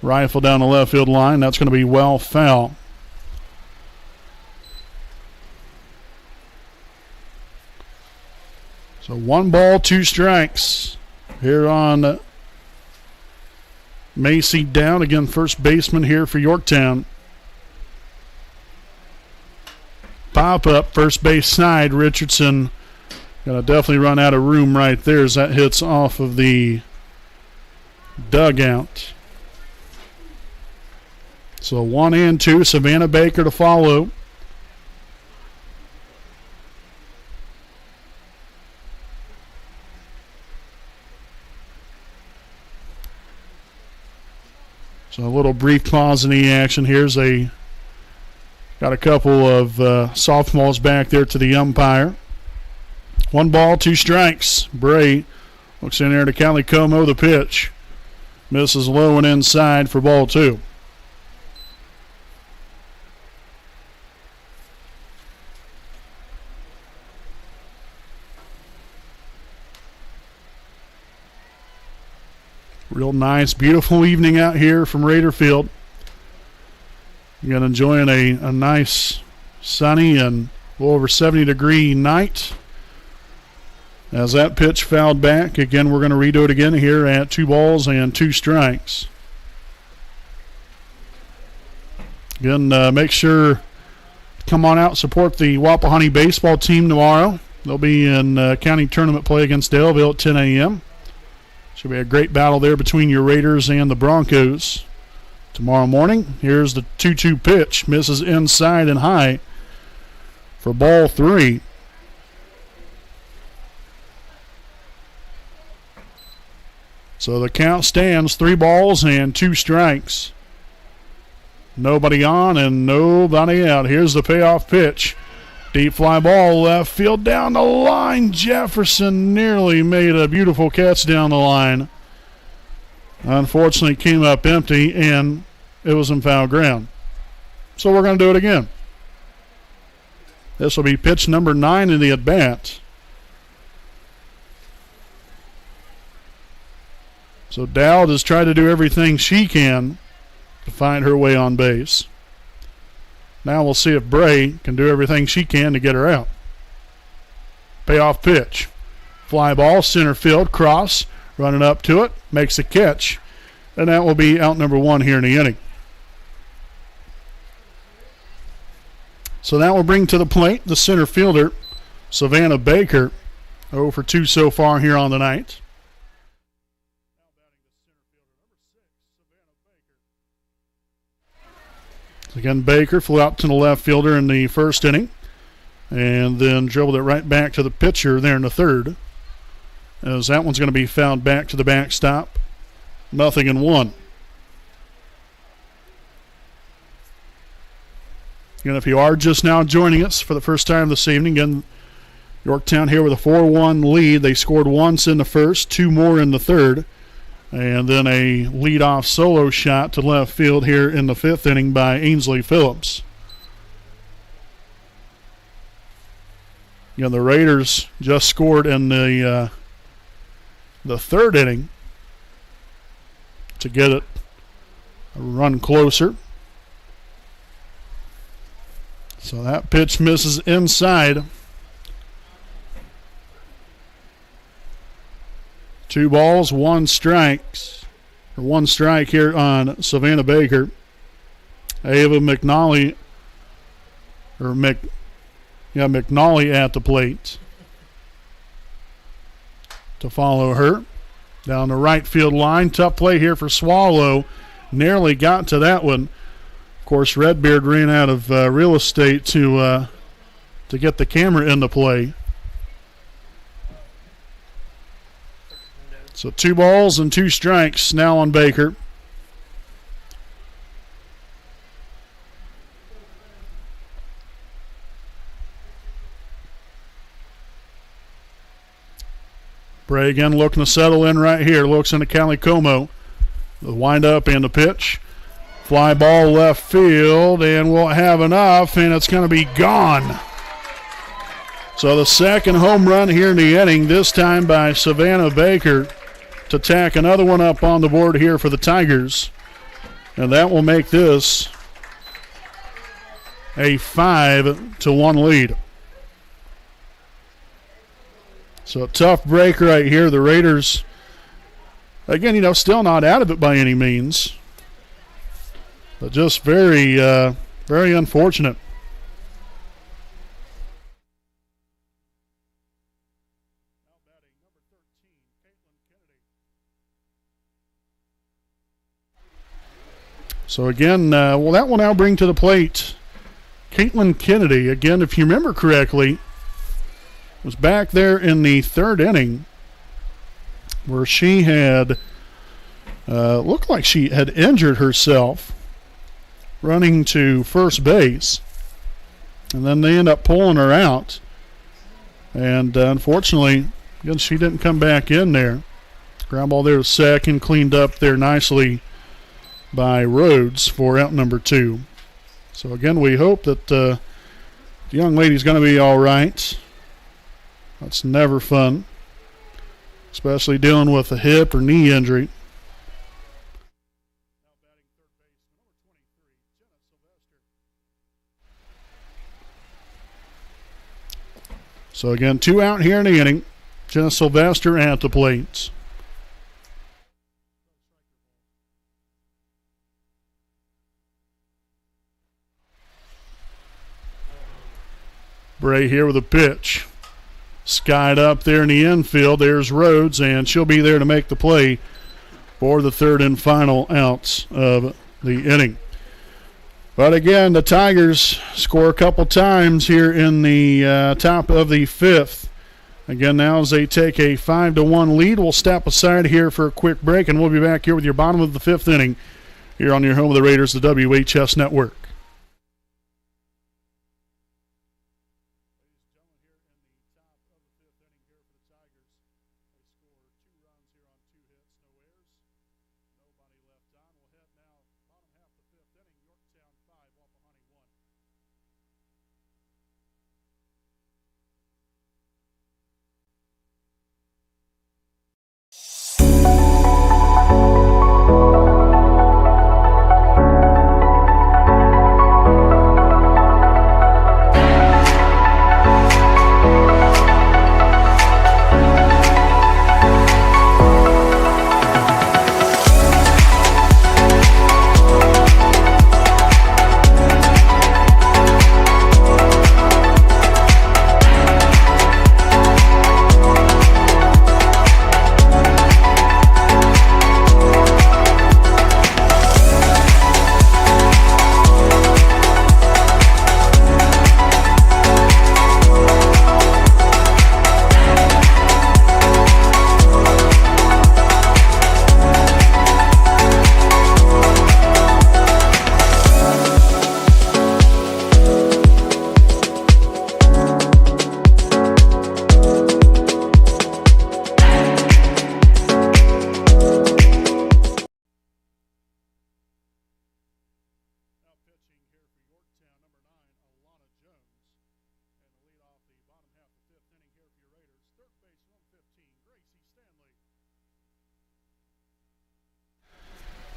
Rifle down the left field line. That's going to be well foul. So 1 ball, 2 strikes here on Macy Dowd. Again, first baseman here for Yorktown. Pop up, first base side. Richardson going to definitely run out of room right there as that hits off of the dugout. So 1-2, Savannah Baker to follow. So a little brief pause in the action. Here's got a couple of softballs back there to the umpire. 1 ball, 2 strikes. Bray looks in there to Callie Como, the pitch. Misses low and inside for ball 2. Real nice, beautiful evening out here from Raider Field. Again, enjoying a nice, sunny and well over 70-degree night. As that pitch fouled back, again, we're going to redo it again here at 2 balls and 2 strikes. Again, make sure come on out, support the Wapahani baseball team tomorrow. They'll be in county tournament play against Daleville at 10 a.m. Should be a great battle there between your Raiders and the Broncos. Tomorrow morning, here's the 2-2 pitch. Misses inside and high for ball 3. So the count stands 3 balls and 2 strikes. Nobody on and nobody out. Here's the payoff pitch. Deep fly ball left field down the line. Jefferson nearly made a beautiful catch down the line. Unfortunately came up empty and it was in foul ground. So we're going to do it again. This will be pitch number 9 in the at-bat. So Dowd has tried to do everything she can to find her way on base. Now we'll see if Bray can do everything she can to get her out. Payoff pitch. Fly ball, center field, cross, running up to it, makes a catch. And that will be out number 1 here in the inning. So that will bring to the plate the center fielder, Savannah Baker, 0 for 2 so far here on the night. Again, Baker flew out to the left fielder in the first inning and then dribbled it right back to the pitcher there in the third. As that one's going to be fouled back to the backstop. 0-1. Again, if you are just now joining us for the first time this evening, again, Yorktown here with a 4-1 lead. They scored once in the first, 2 more in the third. And then a leadoff solo shot to left field here in the 5th inning by Ainsley Phillips. Again, the Raiders just scored in the 3rd inning to get it a run closer. So that pitch misses inside. 2 balls, 1 strike here on Savannah Baker. Ava McNally at the plate to follow her. Down the right field line. Tough play here for Swallow. Nearly got to that one. Of course, Redbeard ran out of real estate to get the camera into play. So 2 balls and 2 strikes now on Baker. Bray again looking to settle in right here. Looks into Calicomo. The windup and the pitch. Fly ball left field, and we'll have enough, and it's going to be gone. So the second home run here in the inning, this time by Savannah Baker, to tack another one up on the board here for the Tigers. And that will make this a 5-1 lead. So a tough break right here. The Raiders, again, still not out of it by any means. But just very, very unfortunate. So again, that will now bring to the plate Caitlin Kennedy. Again, if you remember correctly, was back there in the 3rd inning where she had looked like she had injured herself running to first base, and then they end up pulling her out, and unfortunately, again, she didn't come back in there. Ground ball there to second, cleaned up there nicely by Rhodes for out number 2. So again, we hope that the young lady's going to be all right. That's never fun, especially dealing with a hip or knee injury. So again, 2 out here in the inning. Jenna Sylvester at the plate. Bray here with a pitch. Skied up there in the infield. There's Rhodes, and she'll be there to make the play for the 3rd and final outs of the inning. But again, the Tigers score a couple times here in the top of the 5th. Again, now as they take a 5-1 lead, we'll step aside here for a quick break, and we'll be back here with your bottom of the 5th inning here on your home of the Raiders, the WHS Network.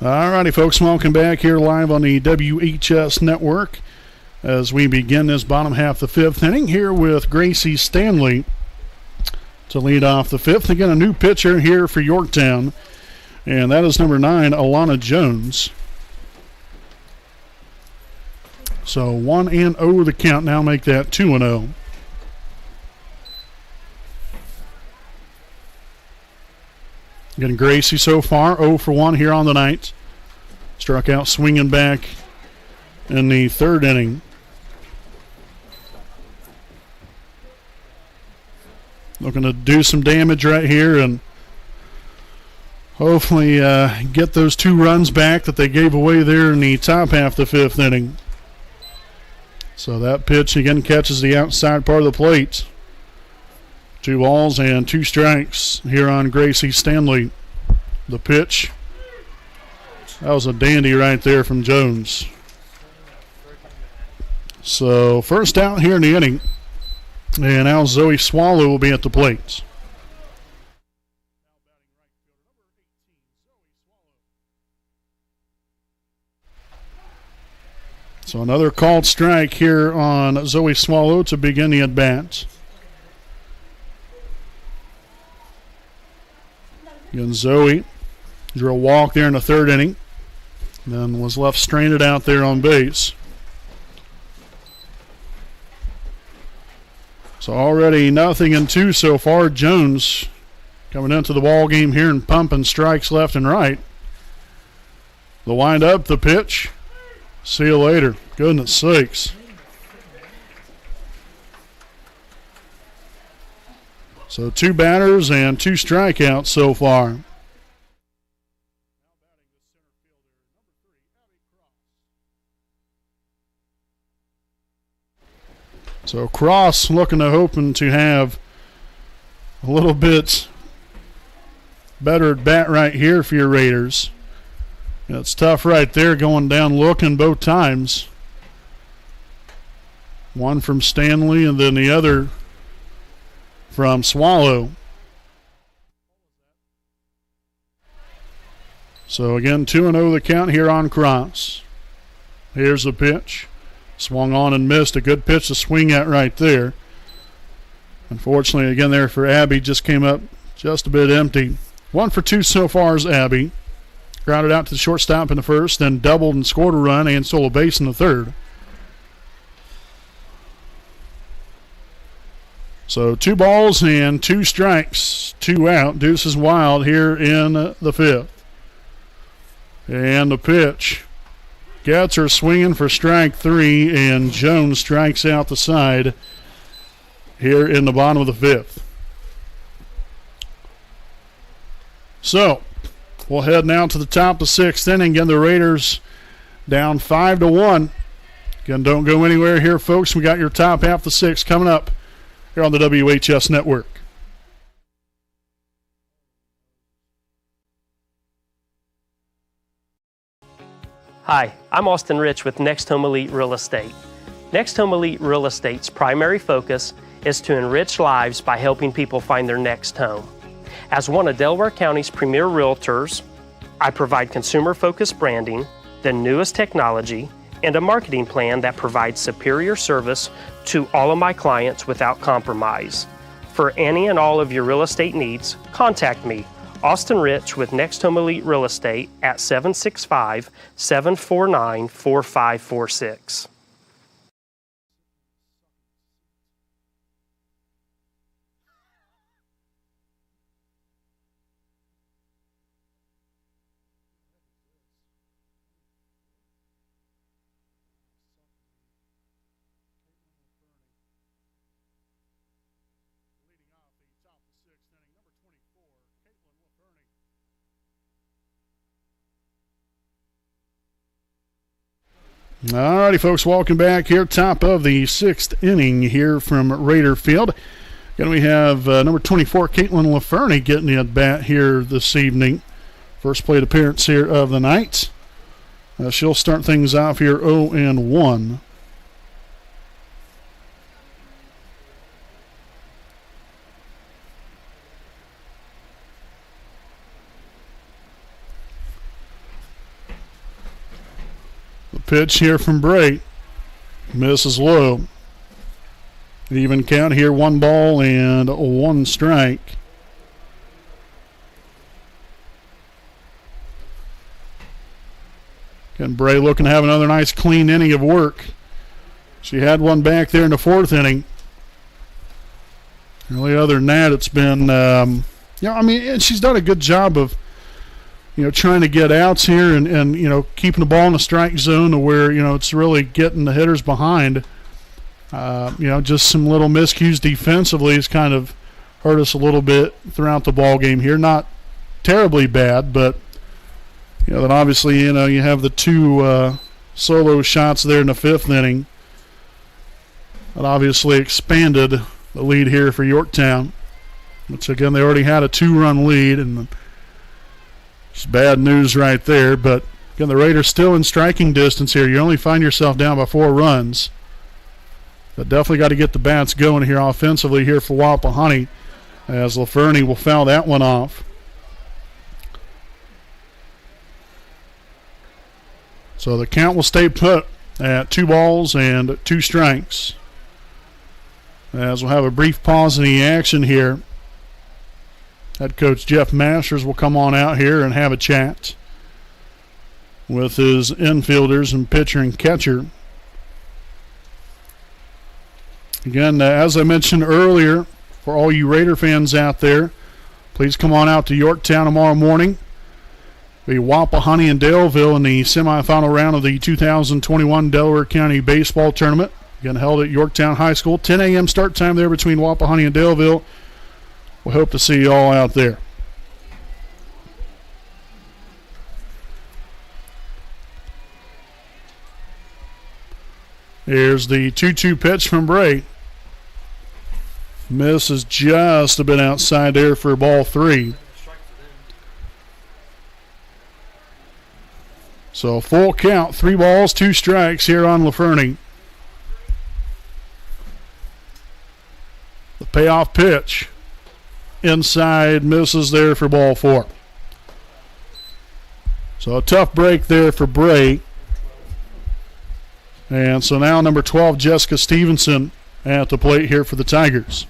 All righty, folks, welcome back here live on the WHS Network as we begin this bottom half of the 5th inning here with Gracie Stanley to lead off the 5th. Again, a new pitcher here for Yorktown, and that is number 9, Alana Jones. So 1-0 the count, now make that 2-0. Again, Gracie so far 0 for 1 here on the night. Struck out swinging back in the 3rd inning. Looking to do some damage right here and hopefully get those 2 runs back that they gave away there in the top half of the 5th inning. So that pitch again catches the outside part of the plate. 2 balls and 2 strikes here on Gracie Stanley. The pitch. That was a dandy right there from Jones. So first out here in the inning. And now Zoe Swallow will be at the plate. So another called strike here on Zoe Swallow to begin the at-bat. Again, Zoe drew a walk there in the 3rd inning. Then was left stranded out there on base. So already 0-2 so far. Jones coming into the ball game here and pumping strikes left and right. The wind up, the pitch. See you later. Goodness sakes. So 2 batters and 2 strikeouts so far. So Cross looking to hoping to have a little bit better at bat right here for your Raiders. It's tough right there going down looking both times. One from Stanley and then the other from Swallow. So again, 2-0 the count here on Cross. Here's the pitch. Swung on and missed. A good pitch to swing at right there. Unfortunately, again there for Abby, just came up just a bit empty. 1 for 2 so far is Abby. Grounded out to the shortstop in the 1st, then doubled and scored a run and stole a base in the 3rd. So 2 balls and 2 strikes, 2 out. Deuce is wild here in the 5th. And the pitch. Gets her swinging for strike 3, and Jones strikes out the side here in the bottom of the 5th. So we'll head now to the top of the 6th inning. Again, the Raiders down 5-1. Again, don't go anywhere here, folks. We got your top half of the 6th coming up here on the WHS Network. Hi, I'm Austin Rich with Next Home Elite Real Estate. Next Home Elite Real Estate's primary focus is to enrich lives by helping people find their next home. As one of Delaware County's premier realtors, I provide consumer-focused branding, the newest technology, and a marketing plan that provides superior service to all of my clients without compromise. For any and all of your real estate needs, contact me, Austin Rich with Next Home Elite Real Estate at 765-749-4546. All righty, folks, welcome back here. Top of the 6th inning here from Raider Field. Again, we have number 24, Caitlin LaFernie, getting the at-bat here this evening. First plate appearance here of the night. She'll start things off here 0-1. Pitch here from Bray. Misses low. Even count here, 1 ball and 1 strike. And Bray looking to have another nice clean inning of work. She had one back there in the 4th inning. Really, other than that, it's been, she's done a good job of, trying to get outs here and keeping the ball in the strike zone to where, it's really getting the hitters behind. Just some little miscues defensively has kind of hurt us a little bit throughout the ball game here. Not terribly bad, but then obviously you have the two solo shots there in the fifth inning. That obviously expanded the lead here for Yorktown, which again they already had a 2-run lead, and it's bad news right there. But again, the Raiders still in striking distance here. You only find yourself down by 4 runs. But definitely got to get the bats going here offensively here for Wapahani, as LaFernie will foul that one off. So the count will stay put at 2 balls and 2 strikes. As we'll have a brief pause in the action here. Head coach Jeff Masters will come on out here and have a chat with his infielders and pitcher and catcher. Again, as I mentioned earlier, for all you Raider fans out there, please come on out to Yorktown tomorrow morning. The Wapahani and Daleville in the semifinal round of the 2021 Delaware County Baseball Tournament. Again, held at Yorktown High School. 10 a.m. start time there between Wapahani and Daleville. We hope to see you all out there. Here's the 2-2 pitch from Bray. Misses just a bit outside there for ball 3. So full count, 3 balls, 2 strikes here on LaFernie. The payoff pitch inside, misses there for ball 4. So a tough break there for Bray. And so now number 12, Jessica Stevenson, at the plate here for the Tigers.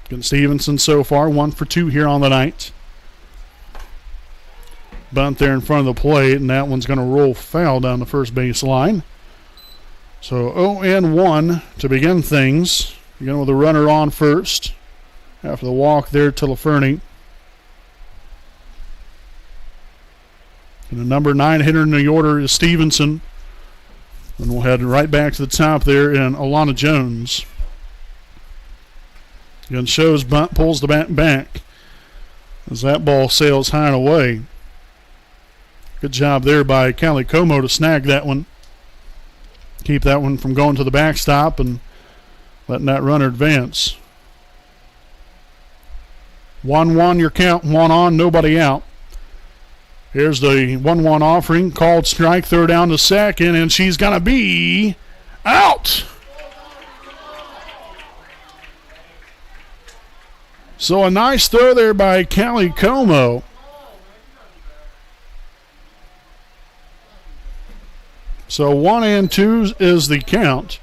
Again, Stevenson so far 1 for 2 here on the night. Bunt there in front of the plate, and that one's going to roll foul down the first base line. So 0-1 to begin things. Again with a runner on first after the walk there to LaFernie. And the number 9 hitter in the order is Stevenson. And we'll head right back to the top there in Alana Jones. Again, shows bunt, pulls the bat back as that ball sails high and away. Good job there by Callie Como to snag that one. Keep that one from going to the backstop and letting that runner advance. 1-1 your count, 1 on, nobody out. Here's the 1-1 offering, called strike, throw down to second, and she's going to be out. So a nice throw there by Callie Como. So 1-2 is the count.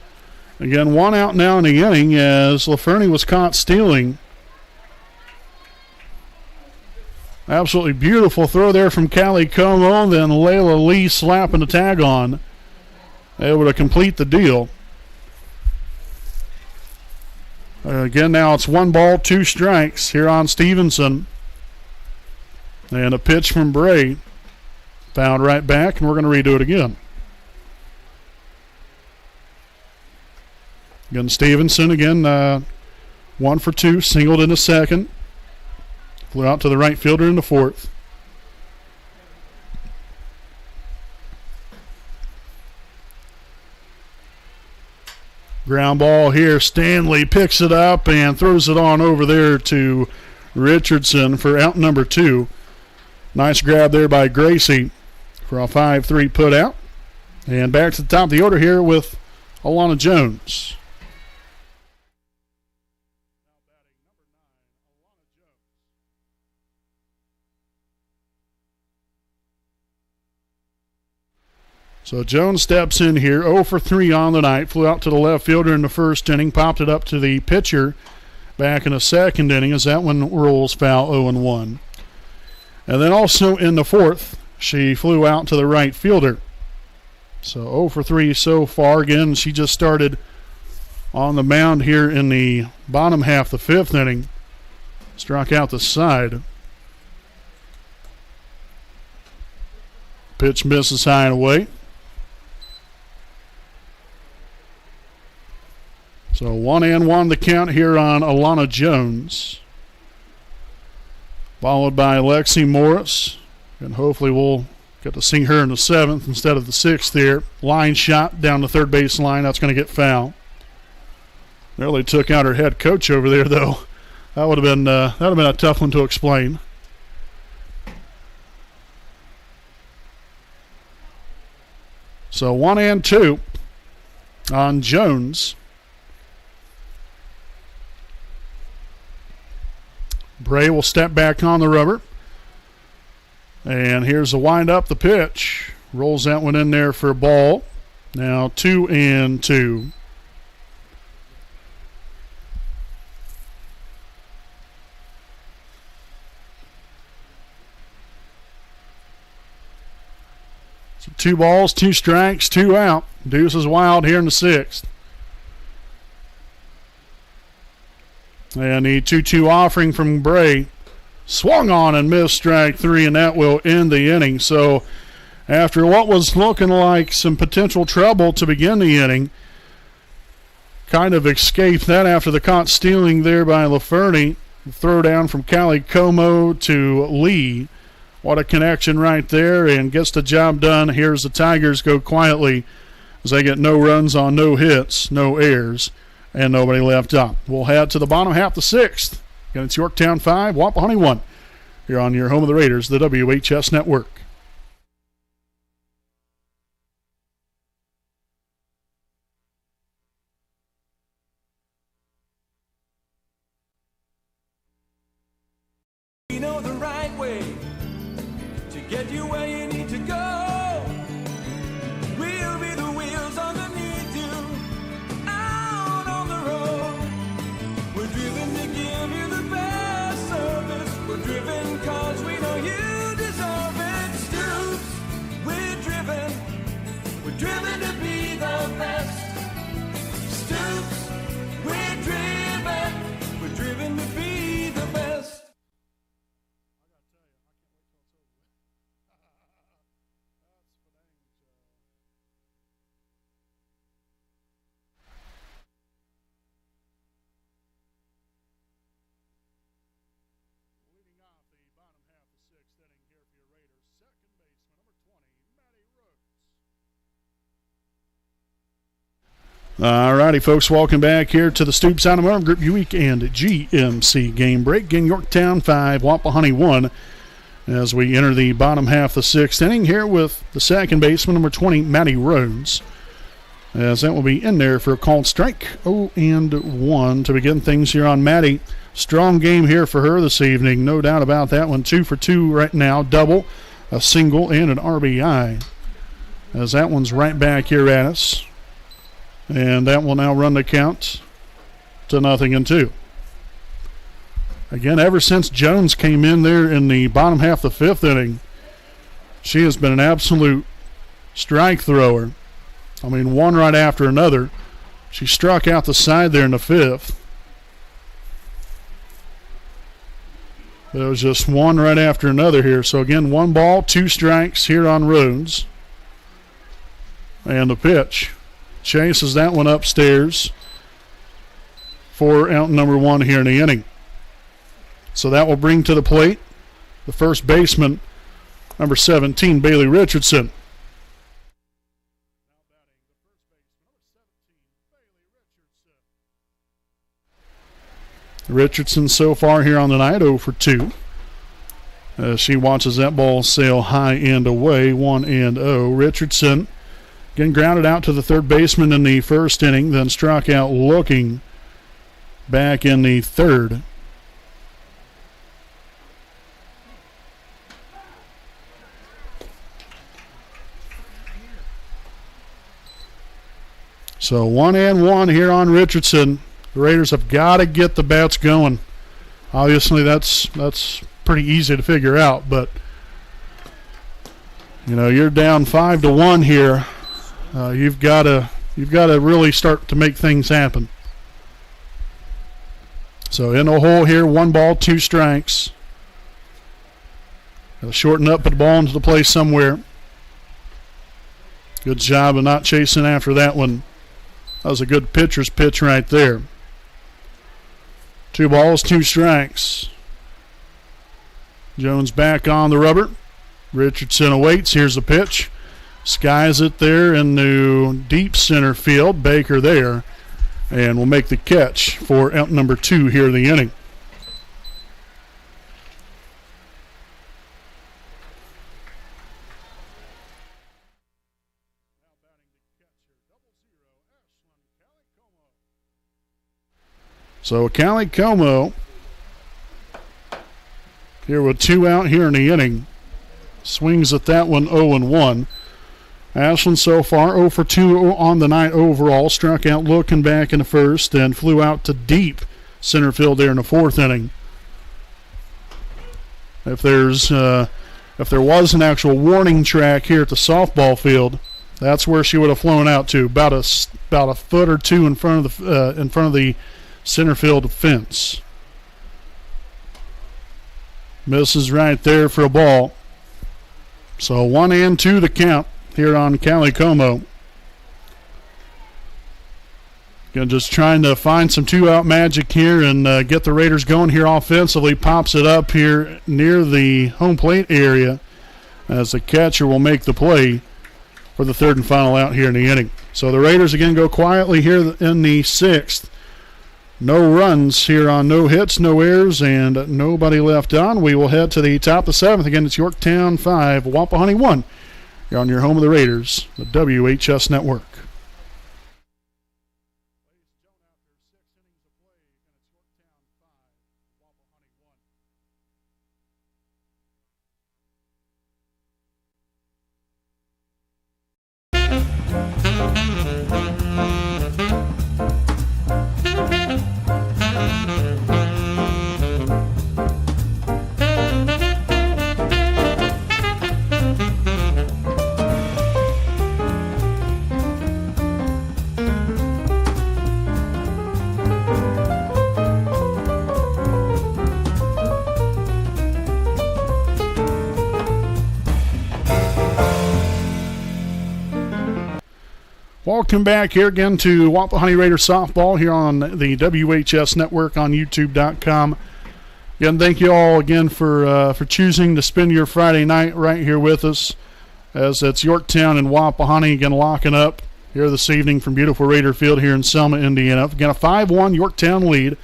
Again, 1 out now in the inning as LaFernie was caught stealing. Absolutely beautiful throw there from Callie Como. Then Layla Lee slapping the tag on. Able to complete the deal. Again, now it's 1 ball, 2 strikes here on Stevenson. And a pitch from Bray. Fouled right back, and we're going to redo it again. Again, Stevenson, 1 for 2, singled in the second. Flew out to the right fielder in the fourth. Ground ball here. Stanley picks it up and throws it on over there to Richardson for out number 2. Nice grab there by Gracie for a 5-3 put out. And back to the top of the order here with Alana Jones. So Jones steps in here, 0 for 3 on the night. Flew out to the left fielder in the first inning, popped it up to the pitcher back in the second inning as that one rolls foul, 0-1. And then also in the fourth, she flew out to the right fielder. So 0 for 3 so far. Again, she just started on the mound here in the bottom half of the fifth inning. Struck out the side. Pitch misses high and away. So 1-1 the count here on Alana Jones. Followed by Lexi Morris. And hopefully we'll get to see her in the 7th instead of the 6th here. Line shot down the third base line. That's going to get foul. Nearly took out her head coach over there, though. That would have been a tough one to explain. So 1-2 on Jones. Bray will step back on the rubber. And here's the wind-up, the pitch. Rolls that one in there for a ball. Now 2-2. So 2 balls, 2 strikes, 2 out. Deuce is wild here in the 6th. And the 2-2 offering from Bray. Swung on and missed strike 3, and that will end the inning. So after what was looking like some potential trouble to begin the inning, kind of escaped that after the caught stealing there by LaFerny. Throw down from Callie Como to Lee. What a connection right there, and gets the job done. Here's the Tigers go quietly as they get no runs on no hits, no errors, and nobody left up. We'll head to the bottom half the 6th. Again, it's Yorktown 5, Wapahani 1. You're on your home of the Raiders, the WHS Network. You know the right way to get you where you need to go. We'll be the wheels underneath you, out on the road. We're driven to give you the best service. We're driven cause we know you deserve it. Stoops, we're driven to be the best. Stoops, we're driven to be the best. All righty, folks, welcome back here to the Stoops Automotive Group Buick and GMC game break. Again, Yorktown 5, Wapahani 1, as we enter the bottom half of the 6th inning here with the second baseman, number 20, Maddie Rhodes, as that will be in there for a called strike. 0-1 to begin things here on Maddie. Strong game here for her this evening, no doubt about that one. 2 for 2 right now, double, a single, and an RBI, as that one's right back here at us. And that will now run the count to 0-2. Again, ever since Jones came in there in the bottom half of the 5th inning, she has been an absolute strike thrower. I mean, one right after another. She struck out the side there in the 5th. There was just one right after another here. So, again, 1 ball, 2 strikes here on Rhodes. And the pitch. Chases that one upstairs for out number 1 here in the inning. So that will bring to the plate the first baseman, number 17, Bailey Richardson. Richardson so far here on the night 0 for 2. As she watches that ball sail high and away, 1-0. Richardson again grounded out to the third baseman in the first inning, then struck out looking back in the 3rd. So 1-1 here on Richardson. The Raiders have got to get the bats going. Obviously, that's pretty easy to figure out, but you know, you're down 5-1 here. You've got to really start to make things happen. So in the hole here, 1 ball, 2 strikes. Got to shorten up, put the ball into the place somewhere. Good job of not chasing after that one That was a good pitcher's pitch right there. 2 balls, 2 strikes. Jones back on the rubber. Richardson awaits. Here's the pitch. Skies it there into deep center field. Baker there. And will make the catch for out number 2 here in the inning. So Callie Como here with 2 out here in the inning. Swings at that one 0-1. Ashland so far 0 for 2 on the night overall. Struck out looking back in the first and flew out to deep center field there in the 4th inning. If there was an actual warning track here at the softball field, that's where she would have flown out to, about a foot or 2 in front of the center field fence. Misses right there for a ball. So 1-2 the count here on Callie Como. Again, just trying to find some 2-out magic here and get the Raiders going here offensively. Pops it up here near the home plate area as the catcher will make the play for the 3rd and final out here in the inning. So the Raiders again go quietly here in the 6th. No runs here on no hits, no errors, and nobody left on. We will head to the top of the 7th. Again, it's Yorktown 5, Wapahani 1. You're on your home of the Raiders, the WHS Network. Welcome back here again to Wapahani Raider Softball here on the WHS Network on YouTube.com. Again, thank you all again for choosing to spend your Friday night right here with us, as it's Yorktown and Wapahani again locking up here this evening from beautiful Raider Field here in Selma, Indiana. Again, a 5-1 Yorktown lead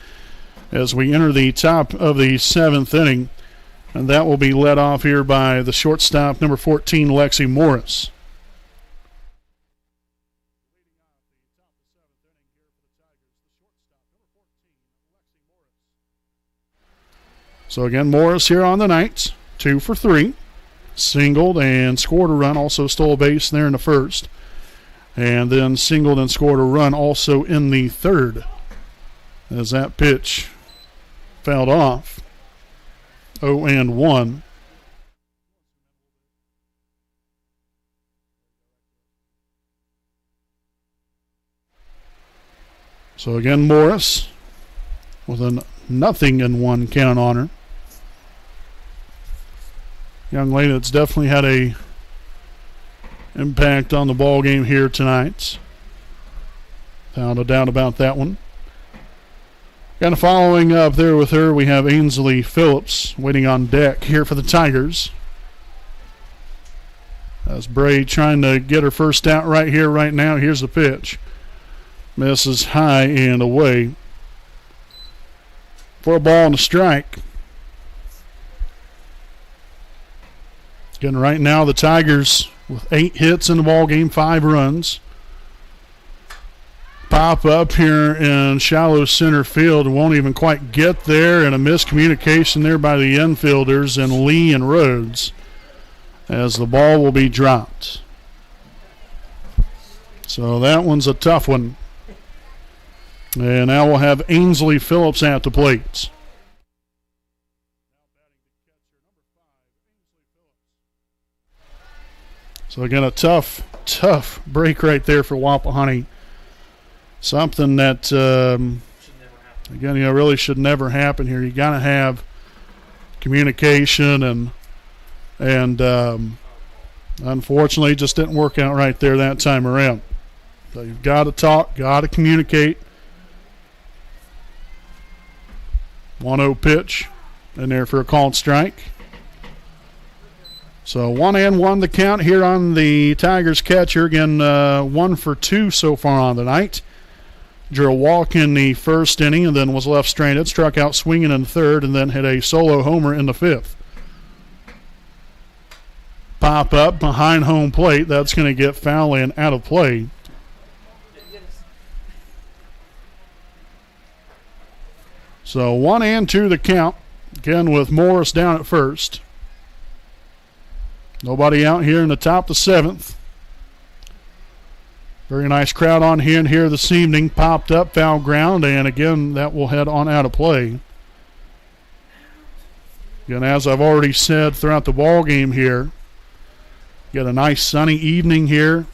as we enter the top of the 7th inning, and that will be led off here by the shortstop, number 14, Lexi Morris. So again, Morris here on the night, 2 for 3. Singled and scored a run, also stole a base there in the 1st. And then singled and scored a run also in the 3rd. As that pitch fouled off. 0-1. So again, Morris with a 0-1 count on her. Young lady that's definitely had a impact on the ball game here tonight. Without a doubt about that one. Kind of following up there with her, we have Ainsley Phillips waiting on deck here for the Tigers. As Bray trying to get her first out right here, right now. Here's the pitch. Misses high and away for a ball and a strike. Again, right now the Tigers with 8 hits in the ball game, 5 runs. Pop up here in shallow center field and won't even quite get there, and a miscommunication there by the infielders and Lee and Rhodes as the ball will be dropped. So that one's a tough one. And now we'll have Ainsley Phillips at the plate. So again, a tough break right there for Wapahani. Something that, again, really should never happen here. You got to have communication, and unfortunately, it just didn't work out right there that time around. So you've got to talk, got to communicate. 1-0 pitch in there for a called strike. So 1-1 the count here on the Tigers catcher. Again, 1 for 2 so far on the night. Drew a walk in the first inning and then was left stranded. Struck out swinging in the third and then hit a solo homer in the fifth. Pop up behind home plate. That's going to get foul and out of play. So 1-2 the count. Again with Morris down at first. Nobody out here in the top of the seventh. Very nice crowd on hand here this evening. Popped up, foul ground, and again that will head on out of play. Again, as I've already said throughout the ball game here, got a nice sunny evening here.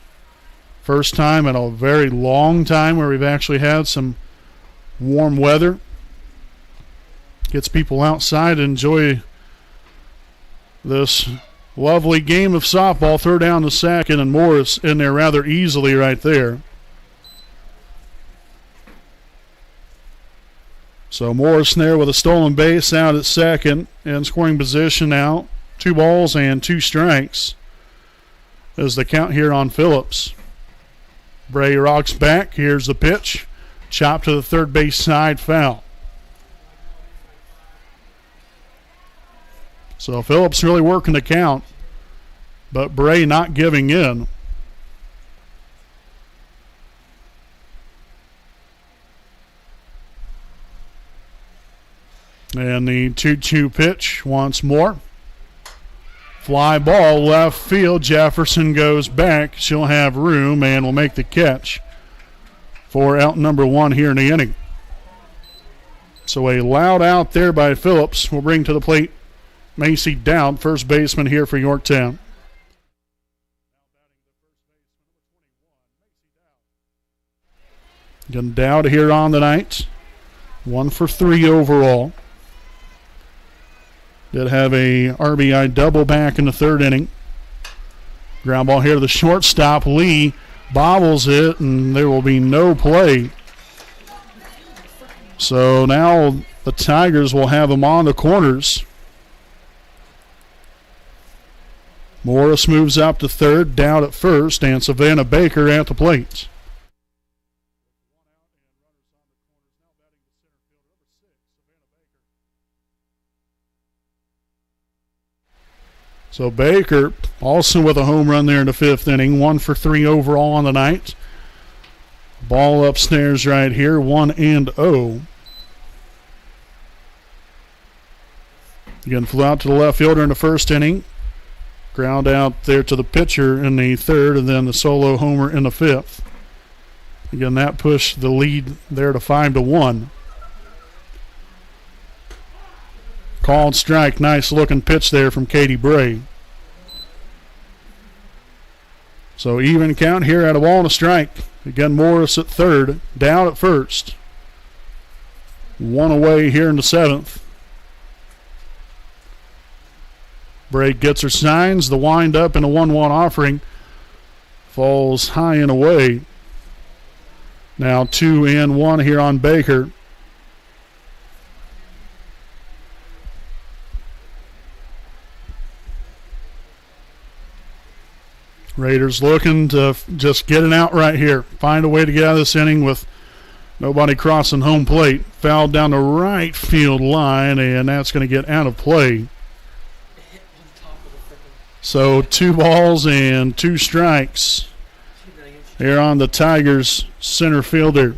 First time in a very long time where we've actually had some warm weather. Gets people outside to enjoy this lovely game of softball. Throw down the second, and Morris in there rather easily right there. So Morris there with a stolen base out at second and scoring position now. 2 balls and 2 strikes is the count here on Phillips. Bray rocks back. Here's the pitch. Chop to the third base side, foul. So Phillips really working the count, but Bray not giving in. And the 2-2 pitch once more. Fly ball left field. Jefferson goes back. She'll have room and will make the catch for out number 1 here in the inning. So a loud out there by Phillips will bring to the plate Macy Dowd, first baseman here for Yorktown. Again, Dowd here on the night. 1 for 3 overall. Did have a RBI double back in the third inning. Ground ball here to the shortstop. Lee bobbles it, and there will be no play. So now the Tigers will have him on the corners. Morris moves up to third, Dowd at first, and Savannah Baker at the plate. So Baker also with a home run there in the fifth inning. 1 for 3 overall on the night. Ball upstairs right here, 1-0. Again, flew out to the left fielder in the first inning. Ground out there to the pitcher in the third, and then the solo homer in the fifth. Again, that pushed the lead there to 5-1. Called strike. Nice looking pitch there from Katie Bray. So even count here at a ball and a strike. Again, Morris at third, Dowd at first. 1 away here in the seventh. Bray gets her signs. The wind up in a 1-1 offering. Falls high and away. Now 2-1 here on Baker. Raiders looking to just get it out right here. Find a way to get out of this inning with nobody crossing home plate. Fouled down the right field line, and that's going to get out of play. So 2 balls and 2 strikes here on the Tigers center fielder.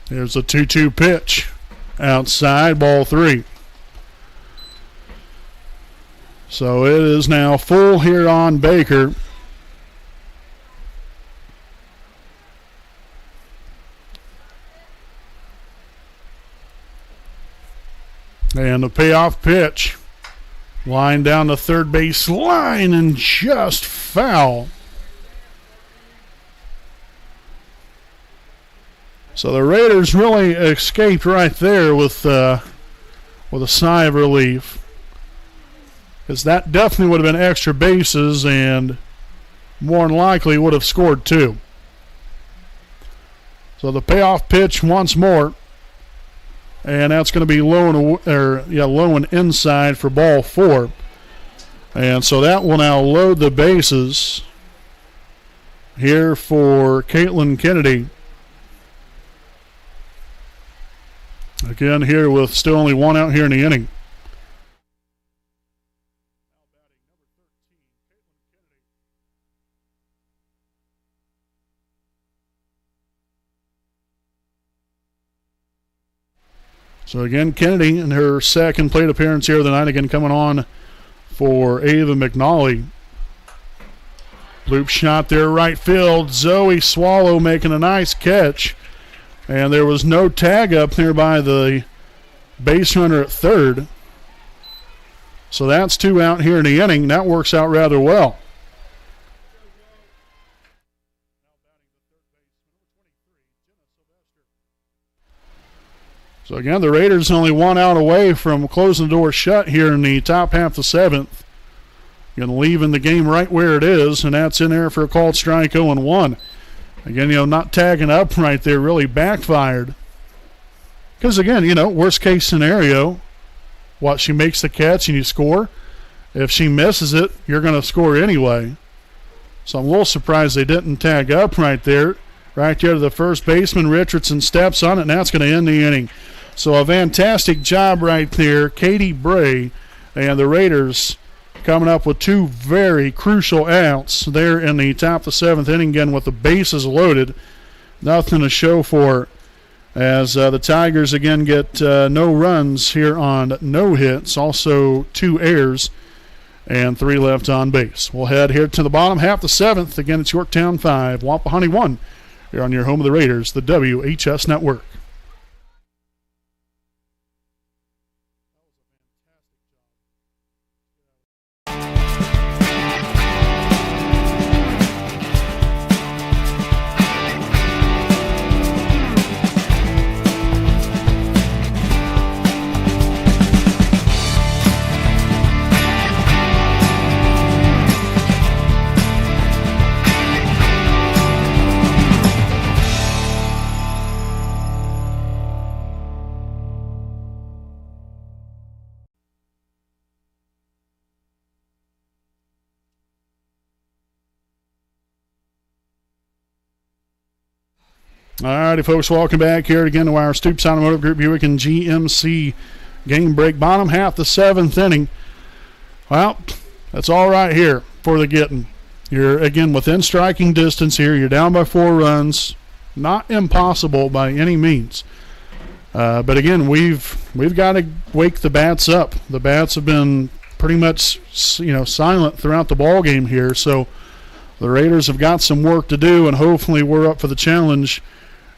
Here's a 2-2 pitch. Outside, ball 3. So it is now full here on Baker. And the payoff pitch. Line down the third base line and just foul. So the Raiders really escaped right there with a sigh of relief, because that definitely would have been extra bases and more than likely would have scored 2. So the payoff pitch once more, and that's going to be low and inside for ball 4. And so that will now load the bases here for Caitlin Kennedy. Again, here with still only 1 out here in the inning. So again, Kennedy in her second plate appearance here of the night, again coming on for Ava McNally. Loop shot there right field. Zoe Swallow making a nice catch. And there was no tag up there by the base runner at third. So that's 2 out here in the inning. That works out rather well. So again, the Raiders only 1 out away from closing the door shut here in the top half of the 7th. Again, leaving the game right where it is, and that's in there for a called strike 0-1. Again, not tagging up right there really backfired. Because again, worst case scenario, she makes the catch and you score. If she misses it, you're going to score anyway. So I'm a little surprised they didn't tag up right there. Right there to the first baseman. Richardson steps on it, and that's going to end the inning. So a fantastic job right there, Katie Bray, and the Raiders coming up with 2 very crucial outs there in the top of the 7th inning, again with the bases loaded. Nothing to show for as the Tigers again get no runs here on no hits, also 2 errors and 3 left on base. We'll head here to the bottom half of the 7th. Again, it's Yorktown 5, Wapahani 1. Here on your home of the Raiders, the WHS Network. All righty, folks, welcome back here again to our Stoops Automotive Group Buick and GMC game break. Bottom half the 7th inning. Well, that's all right here for the getting. You're, again, within striking distance here. You're down by 4 runs. Not impossible by any means. But, again, we've got to wake the bats up. The bats have been pretty much, silent throughout the ball game here. So the Raiders have got some work to do, and hopefully we're up for the challenge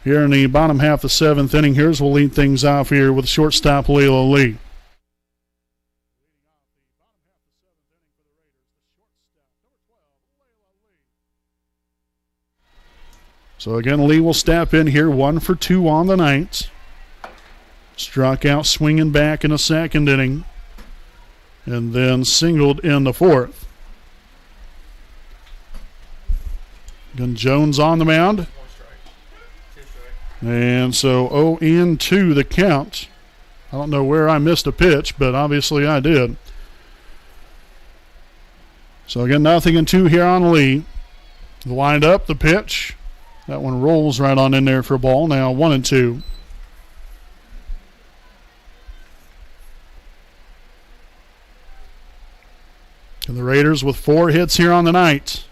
here in the bottom half of the 7th inning. We'll lead things off here with shortstop Layla Lee. So again, Lee will step in here, 1 for 2 on the night. Struck out swinging back in the 2nd inning, and then singled in the 4th. Again, Jones on the mound. And so 0-2 the count. I don't know where I missed a pitch, but obviously I did. So again, 0-2 here on Lee. The wind up, the pitch. That one rolls right on in there for a ball. Now 1-2. And the Raiders with 4 hits here on the night.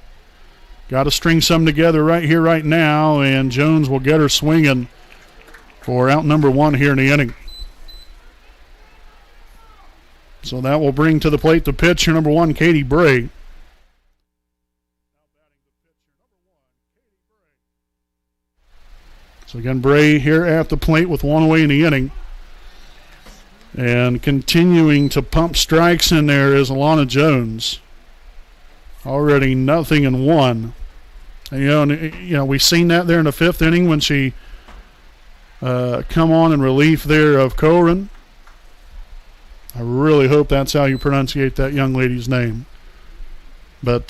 Got to string some together right here, right now, and Jones will get her swinging for out number 1 here in the inning. So that will bring to the plate the pitcher, number 1, Katie Bray. So again, Bray here at the plate with 1 away in the inning. And continuing to pump strikes in there is Alana Jones. Already 0-1. And, we've seen that there in the 5th inning when she come on in relief there of Corin. I really hope that's how you pronunciate that young lady's name. But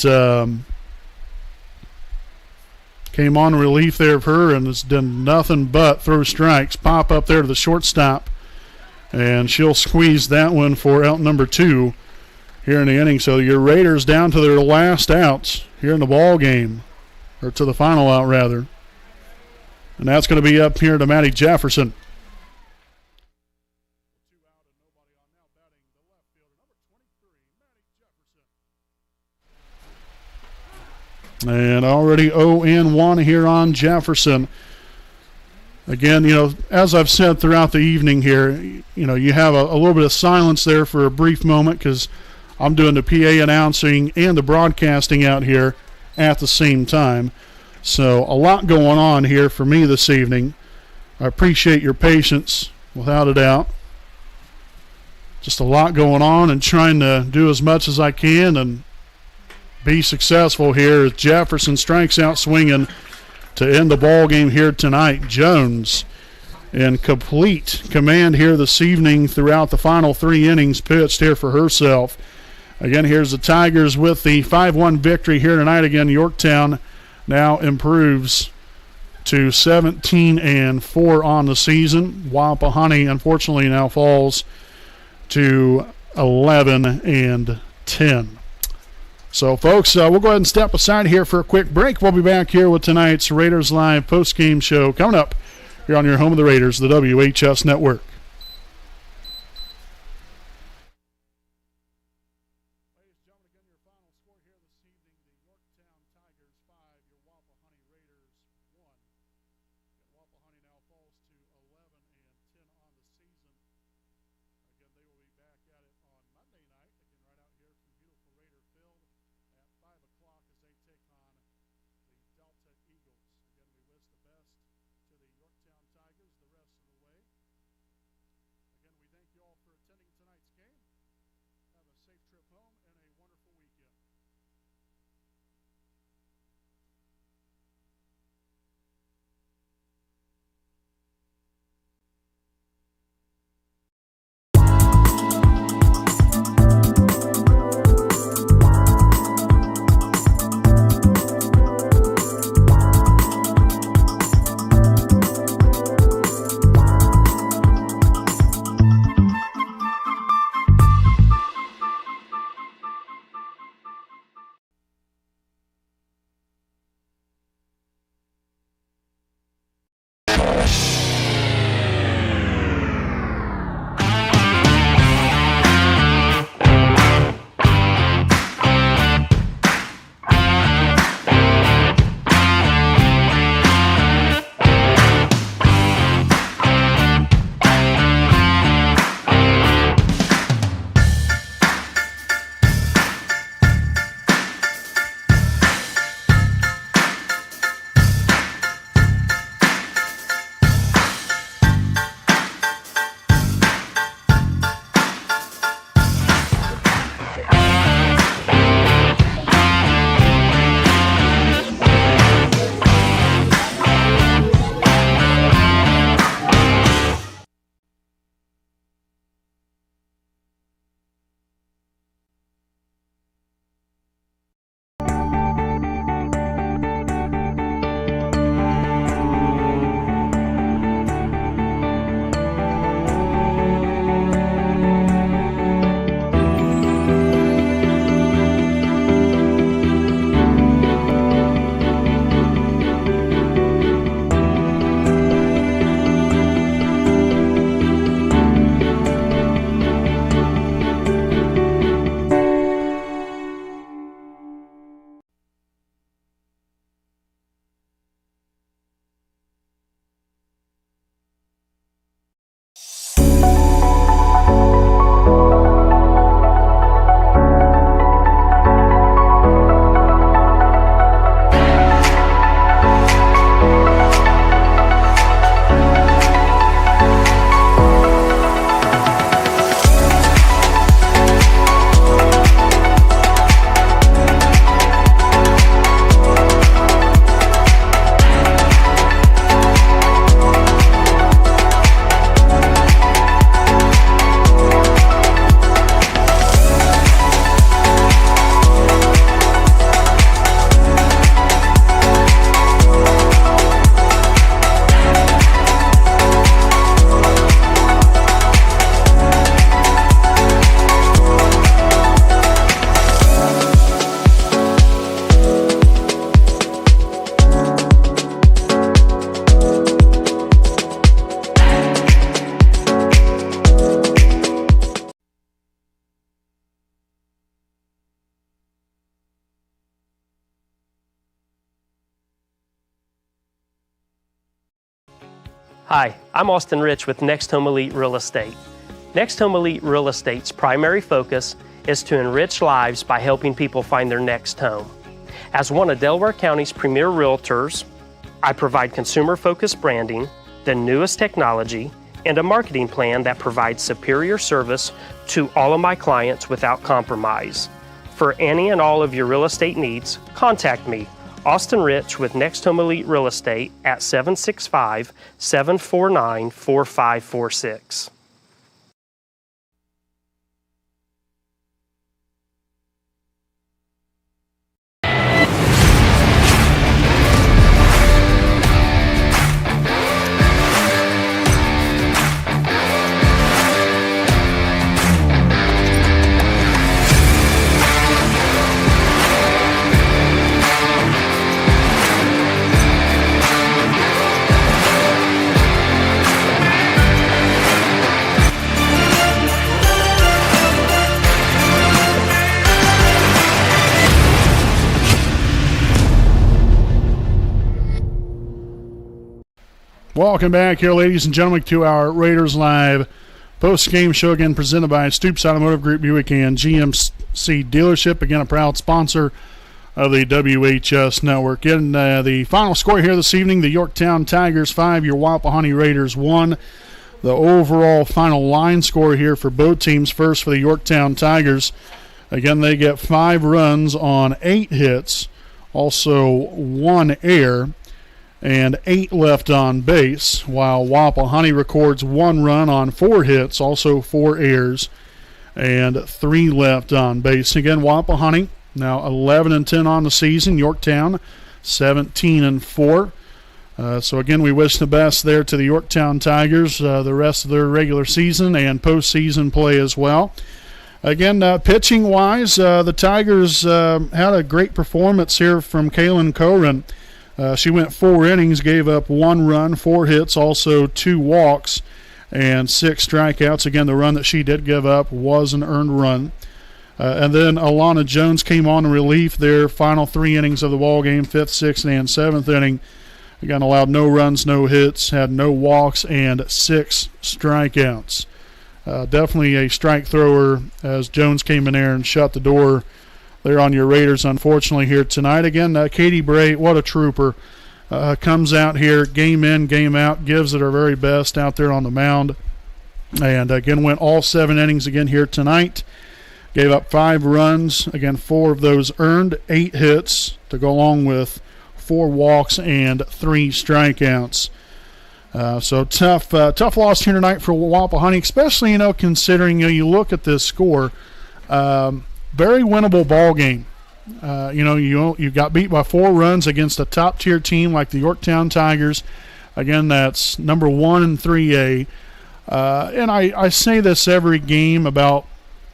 came on in relief there of her and has done nothing but throw strikes. Pop up there to the shortstop, and she'll squeeze that one for out number 2 here in the inning. So your Raiders down to their last outs here in the ball game, or to the final out rather. And that's going to be up here to Maddie Jefferson. And already 0-1 here on Jefferson. Again, as I've said throughout the evening here, you have a little bit of silence there for a brief moment because I'm doing the PA announcing and the broadcasting out here at the same time. So a lot going on here for me this evening. I appreciate your patience, without a doubt. Just a lot going on and trying to do as much as I can and be successful here as Jefferson strikes out swinging to end the ball game here tonight. Jones in complete command here this evening throughout the final 3 innings pitched here for herself. Again, here's the Tigers with the 5-1 victory here tonight. Again, Yorktown now improves to 17-4 on the season. Wapahani, unfortunately, now falls to 11-10. So, folks, we'll go ahead and step aside here for a quick break. We'll be back here with tonight's Raiders Live post-game show coming up here on your home of the Raiders, the WHS Network. Hi, I'm Austin Rich with Next Home Elite Real Estate. Next Home Elite Real Estate's primary focus is to enrich lives by helping people find their next home. As one of Delaware County's premier realtors, I provide consumer-focused branding, the newest technology, and a marketing plan that provides superior service to all of my clients without compromise. For any and all of your real estate needs, contact me, Austin Rich with Next Home Elite Real Estate at 765-749-4546. Welcome back here, ladies and gentlemen, to our Raiders Live post-game show, again presented by Stoops Automotive Group, Buick and GMC Dealership, again a proud sponsor of the WHS Network. In the final score here this evening, the Yorktown Tigers 5, your Wapahani Raiders 1. The overall final line score here for both teams, first for the Yorktown Tigers. Again, they get 5 runs on 8 hits, also 1 error, and 8 left on base, while Wapahani records 1 run on 4 hits, also 4 errors, and 3 left on base. Again, Wapahani now 11-10 on the season. Yorktown 17-4. So again, we wish the best there to the Yorktown Tigers, the rest of their regular season and postseason play as well. Again, pitching-wise, the Tigers had a great performance here from Kaylin Coren. She went 4 innings, gave up 1 run, 4 hits, also 2 walks, and 6 strikeouts. Again, the run that she did give up was an earned run. And then Alana Jones came on in relief there, final 3 innings of the ball game, 5th, 6th, and 7th inning. Again, allowed no runs, no hits, had no walks, and 6 strikeouts. Definitely a strike thrower as Jones came in there and shut the door there on your Raiders, unfortunately, here tonight. Again, Katie Bray, what a trooper. Comes out here, game in, game out, gives it her very best out there on the mound. And again, went all 7 innings again here tonight. Gave up 5 runs, again, 4 of those earned, 8 hits to go along with 4 walks and 3 strikeouts. So tough loss here tonight for Wapahani, especially, considering, you look at this score. Very winnable ball game. You got beat by 4 runs against a top-tier team like the Yorktown Tigers. Again, that's number 1 in 3A. And I say this every game about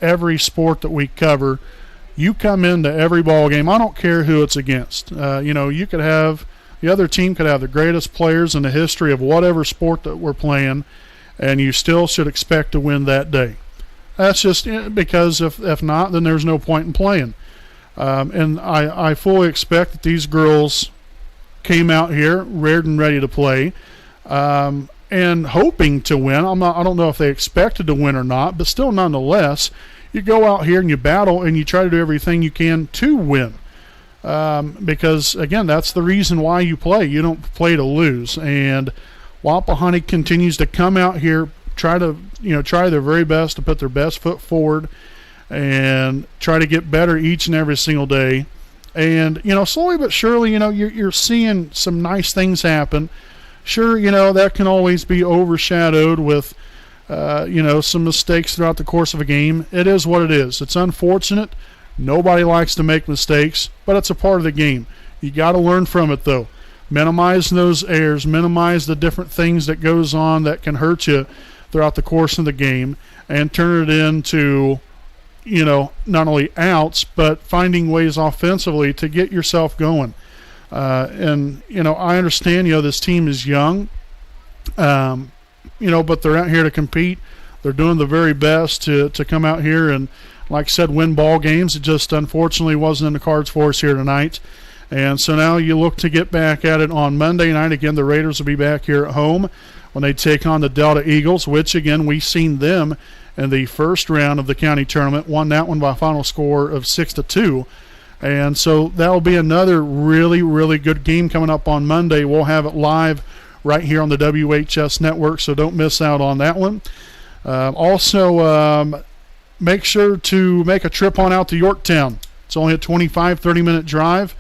every sport that we cover. You come into every ball game, I don't care who it's against. You could have the other team could have the greatest players in the history of whatever sport that we're playing, and you still should expect to win that day. That's just because if not, then there's no point in playing. And I fully expect that these girls came out here reared and ready to play, and hoping to win. I don't know if they expected to win or not, but still, nonetheless, you go out here and you battle and you try to do everything you can to win. Because again, that's the reason why you play. You don't play to lose. And Wapahani continues to come out here, try their very best to put their best foot forward and try to get better each and every single day. And, slowly but surely, you're seeing some nice things happen. Sure, that can always be overshadowed with, some mistakes throughout the course of a game. It is what it is. It's unfortunate. Nobody likes to make mistakes, but it's a part of the game. You got to learn from it, though. Minimize those errors. Minimize the different things that goes on that can hurt you throughout the course of the game, and turn it into, not only outs, but finding ways offensively to get yourself going. And I understand, this team is young, but they're out here to compete. They're doing the very best to come out here and, like I said, win ball games. It just unfortunately wasn't in the cards for us here tonight. And so now you look to get back at it on Monday night. Again, the Raiders will be back here at home. when they take on the Delta Eagles, which, again, we've seen them in the first round of the county tournament, won that one by a final score of 6-2. And so that will be another really, really good game coming up on Monday. We'll have it live right here on the WHS network, so don't miss out on that one. Also, make sure to make a trip on out to Yorktown. It's only a 25, 30-minute drive.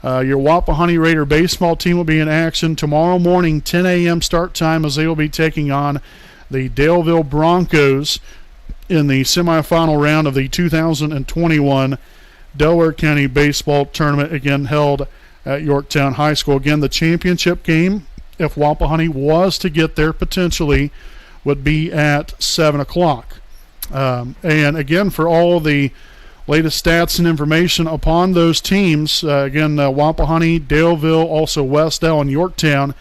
Your Wapahani Raider baseball team will be in action tomorrow morning, 10 a.m. start time, as they will be taking on the Daleville Broncos in the semifinal round of the 2021 Delaware County Baseball Tournament, again held at Yorktown High School. Again, the championship game, if Wapahani was to get there potentially, would be at 7 o'clock. And again, for all the latest stats and information upon those teams, again, Wapahani, Daleville, also Westdale, and Yorktown,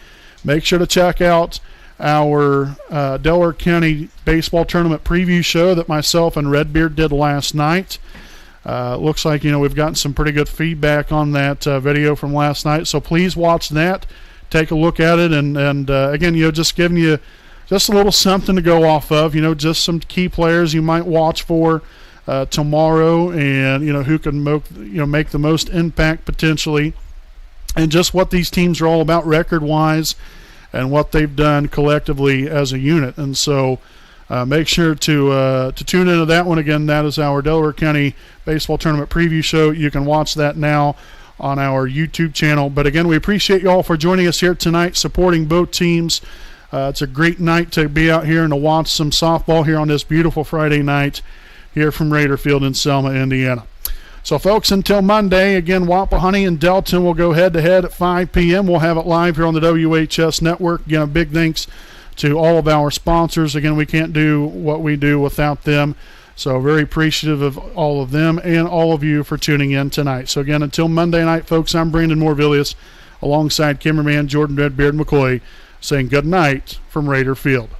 make sure to check out our Delaware County Baseball Tournament preview show that myself and Redbeard did last night. Looks like, we've gotten some pretty good feedback on that video from last night, so please watch that. Take a look at it, and again, just giving you just a little something to go off of, just some key players you might watch for tomorrow, and who can make the most impact potentially, and just what these teams are all about record-wise and what they've done collectively as a unit. And so make sure to tune into that one. Again, that is our Delaware County Baseball Tournament preview show. You can watch that now on our YouTube channel. But again, we appreciate you all for joining us here tonight, supporting both teams. It's a great night to be out here and to watch some softball here on this beautiful Friday night here from Raider Field in Selma, Indiana. So, folks, until Monday, again, Wapahani and Delton will go head-to-head at 5 p.m. We'll have it live here on the WHS Network. Again, a big thanks to all of our sponsors. Again, we can't do what we do without them. So very appreciative of all of them and all of you for tuning in tonight. So, again, until Monday night, folks, I'm Brandon Morvillius alongside cameraman Jordan Redbeard McCoy saying good night from Raider Field.